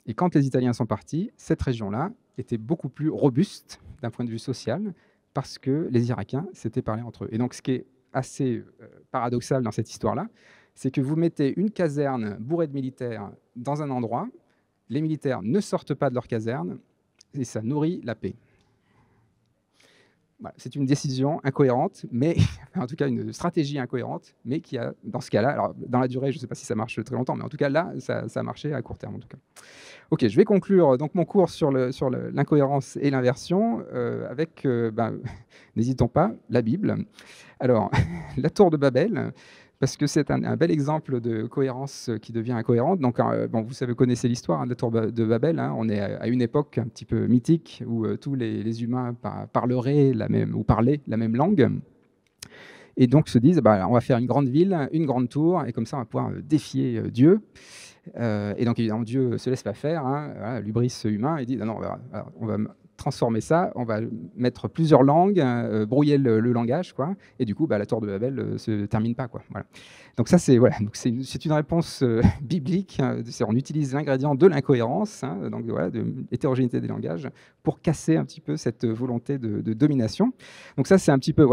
[SPEAKER 1] Et quand les Italiens sont partis, cette région-là était beaucoup plus robuste d'un point de vue social, parce que les Irakiens s'étaient parlé entre eux. Et donc, ce qui est assez paradoxal dans cette histoire-là, c'est que vous mettez une caserne bourrée de militaires dans un endroit, les militaires ne sortent pas de leur caserne, et ça nourrit la paix. Voilà, c'est une décision incohérente, mais en tout cas une stratégie incohérente, mais qui a, dans ce cas-là, alors dans la durée, je ne sais pas si ça marche très longtemps, mais en tout cas là, ça a marché à court terme en tout cas. Ok, je vais conclure donc mon cours sur l'incohérence et l'inversion avec, n'hésitons pas, la Bible. Alors, la tour de Babel, parce que c'est un bel exemple de cohérence qui devient incohérente. Donc, vous savez, connaissez l'histoire, hein, de la tour de Babel, hein. On est à une époque un petit peu mythique où tous les humains parleraient ou parlaient la même langue. Et donc se disent, on va faire une grande ville, une grande tour, et comme ça on va pouvoir défier Dieu. Et donc évidemment Dieu se laisse pas faire, hein, voilà, l'hubris humain, il dit non, on va transformer ça, on va mettre plusieurs langues, brouiller le langage, quoi, et du coup la tour de Babel se termine pas, quoi. Voilà. Donc ça c'est une réponse biblique, hein, on utilise l'ingrédient de l'incohérence, hein, donc voilà, de l'hétérogénéité des langages, pour casser un petit peu cette volonté de domination. Donc ça c'est un petit peu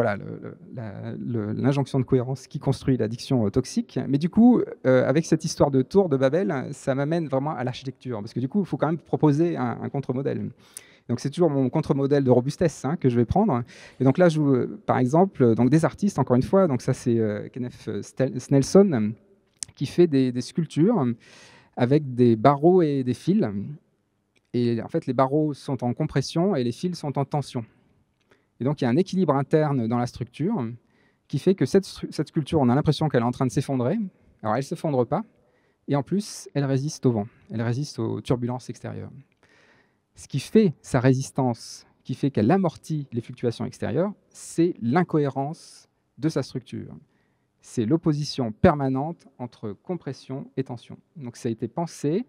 [SPEAKER 1] l'injonction de cohérence qui construit l'addiction toxique. Mais du coup, avec cette histoire de tour de Babel, ça m'amène vraiment à l'architecture, parce que du coup il faut quand même proposer un contre-modèle. Donc c'est toujours mon contre-modèle de robustesse, hein, que je vais prendre. Et donc là, par exemple, des artistes, encore une fois, donc ça c'est Kenneth Snelson, qui fait des sculptures avec des barreaux et des fils. Et en fait, les barreaux sont en compression et les fils sont en tension. Et donc il y a un équilibre interne dans la structure qui fait que cette sculpture, on a l'impression qu'elle est en train de s'effondrer. Alors elle ne s'effondre pas, et en plus, elle résiste au vent, elle résiste aux turbulences extérieures. Ce qui fait sa résistance, qui fait qu'elle amortit les fluctuations extérieures, c'est l'incohérence de sa structure. C'est l'opposition permanente entre compression et tension. Donc ça a été pensé,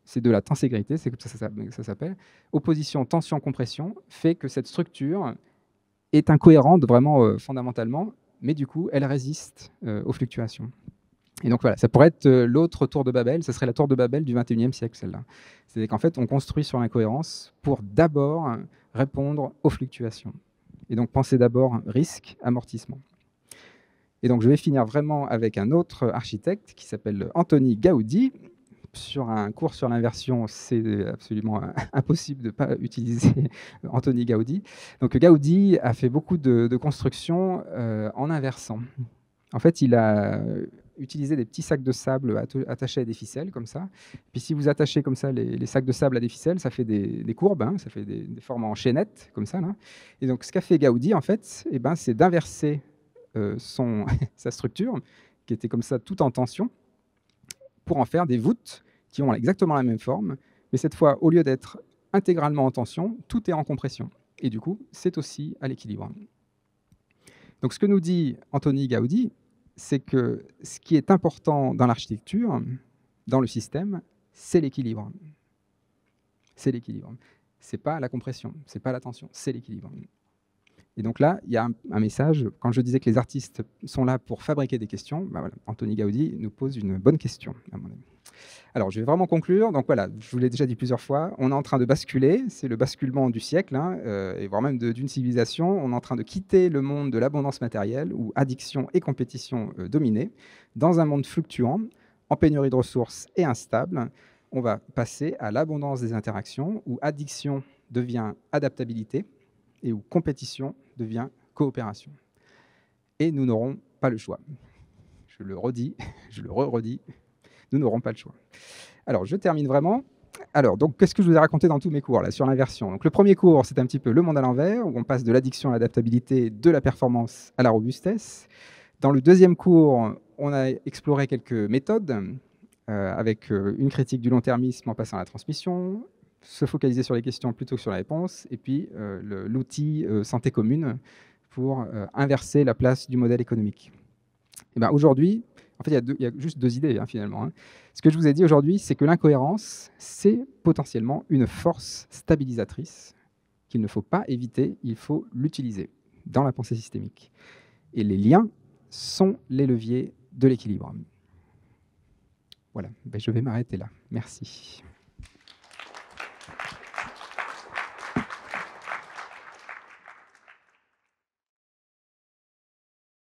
[SPEAKER 1] c'est de la tenségrité, c'est comme ça que ça s'appelle. Opposition tension-compression fait que cette structure est incohérente vraiment fondamentalement, mais du coup elle résiste aux fluctuations. Et donc voilà, ça pourrait être l'autre tour de Babel, ce serait la tour de Babel du XXIe siècle, celle-là. C'est-à-dire qu'en fait, on construit sur l'incohérence pour d'abord répondre aux fluctuations. Et donc penser d'abord risque, amortissement. Et donc je vais finir vraiment avec un autre architecte qui s'appelle Antoni Gaudi. Sur un cours sur l'inversion, c'est absolument impossible de ne pas utiliser Antoni Gaudi. Donc Gaudi a fait beaucoup de constructions en inversant. En fait, il a utilisé des petits sacs de sable attachés à des ficelles, comme ça. Puis si vous attachez comme ça les sacs de sable à des ficelles, ça fait des courbes, hein, ça fait des formes en chaînettes, comme ça, là. Et donc ce qu'a fait Gaudi, en fait, c'est d'inverser sa structure, qui était comme ça, tout en tension, pour en faire des voûtes qui ont exactement la même forme, mais cette fois, au lieu d'être intégralement en tension, tout est en compression. Et du coup, c'est aussi à l'équilibre. Donc ce que nous dit Antoni Gaudí, c'est que ce qui est important dans l'architecture, dans le système, c'est l'équilibre. C'est l'équilibre. C'est pas la compression, c'est pas la tension, c'est l'équilibre. Et donc là, il y a un message. Quand je disais que les artistes sont là pour fabriquer des questions, ben voilà, Antoni Gaudí nous pose une bonne question, à mon avis. Alors, je vais vraiment conclure. Donc voilà, je vous l'ai déjà dit plusieurs fois, on est en train de basculer, c'est le basculement du siècle, et voire même d'une civilisation. On est en train de quitter le monde de l'abondance matérielle, où addiction et compétition dominaient, dans un monde fluctuant, en pénurie de ressources et instable. On va passer à l'abondance des interactions, où addiction devient adaptabilité, et où compétition devient coopération. Et nous n'aurons pas le choix. Je le redis, je le redis, nous n'aurons pas le choix. Alors, je termine vraiment. Alors, donc, qu'est-ce que je vous ai raconté dans tous mes cours là, sur l'inversion? Donc, le premier cours, c'est un petit peu le monde à l'envers, où on passe de l'addiction à l'adaptabilité, de la performance à la robustesse. Dans le deuxième cours, on a exploré quelques méthodes, avec une critique du long-termisme en passant à la transmission, se focaliser sur les questions plutôt que sur la réponse, et puis l'outil santé commune pour inverser la place du modèle économique. Et ben aujourd'hui, en fait, il y a juste deux idées finalement. Ce que je vous ai dit aujourd'hui, c'est que l'incohérence, c'est potentiellement une force stabilisatrice qu'il ne faut pas éviter, il faut l'utiliser dans la pensée systémique. Et les liens sont les leviers de l'équilibre. Voilà, ben je vais m'arrêter là. Merci.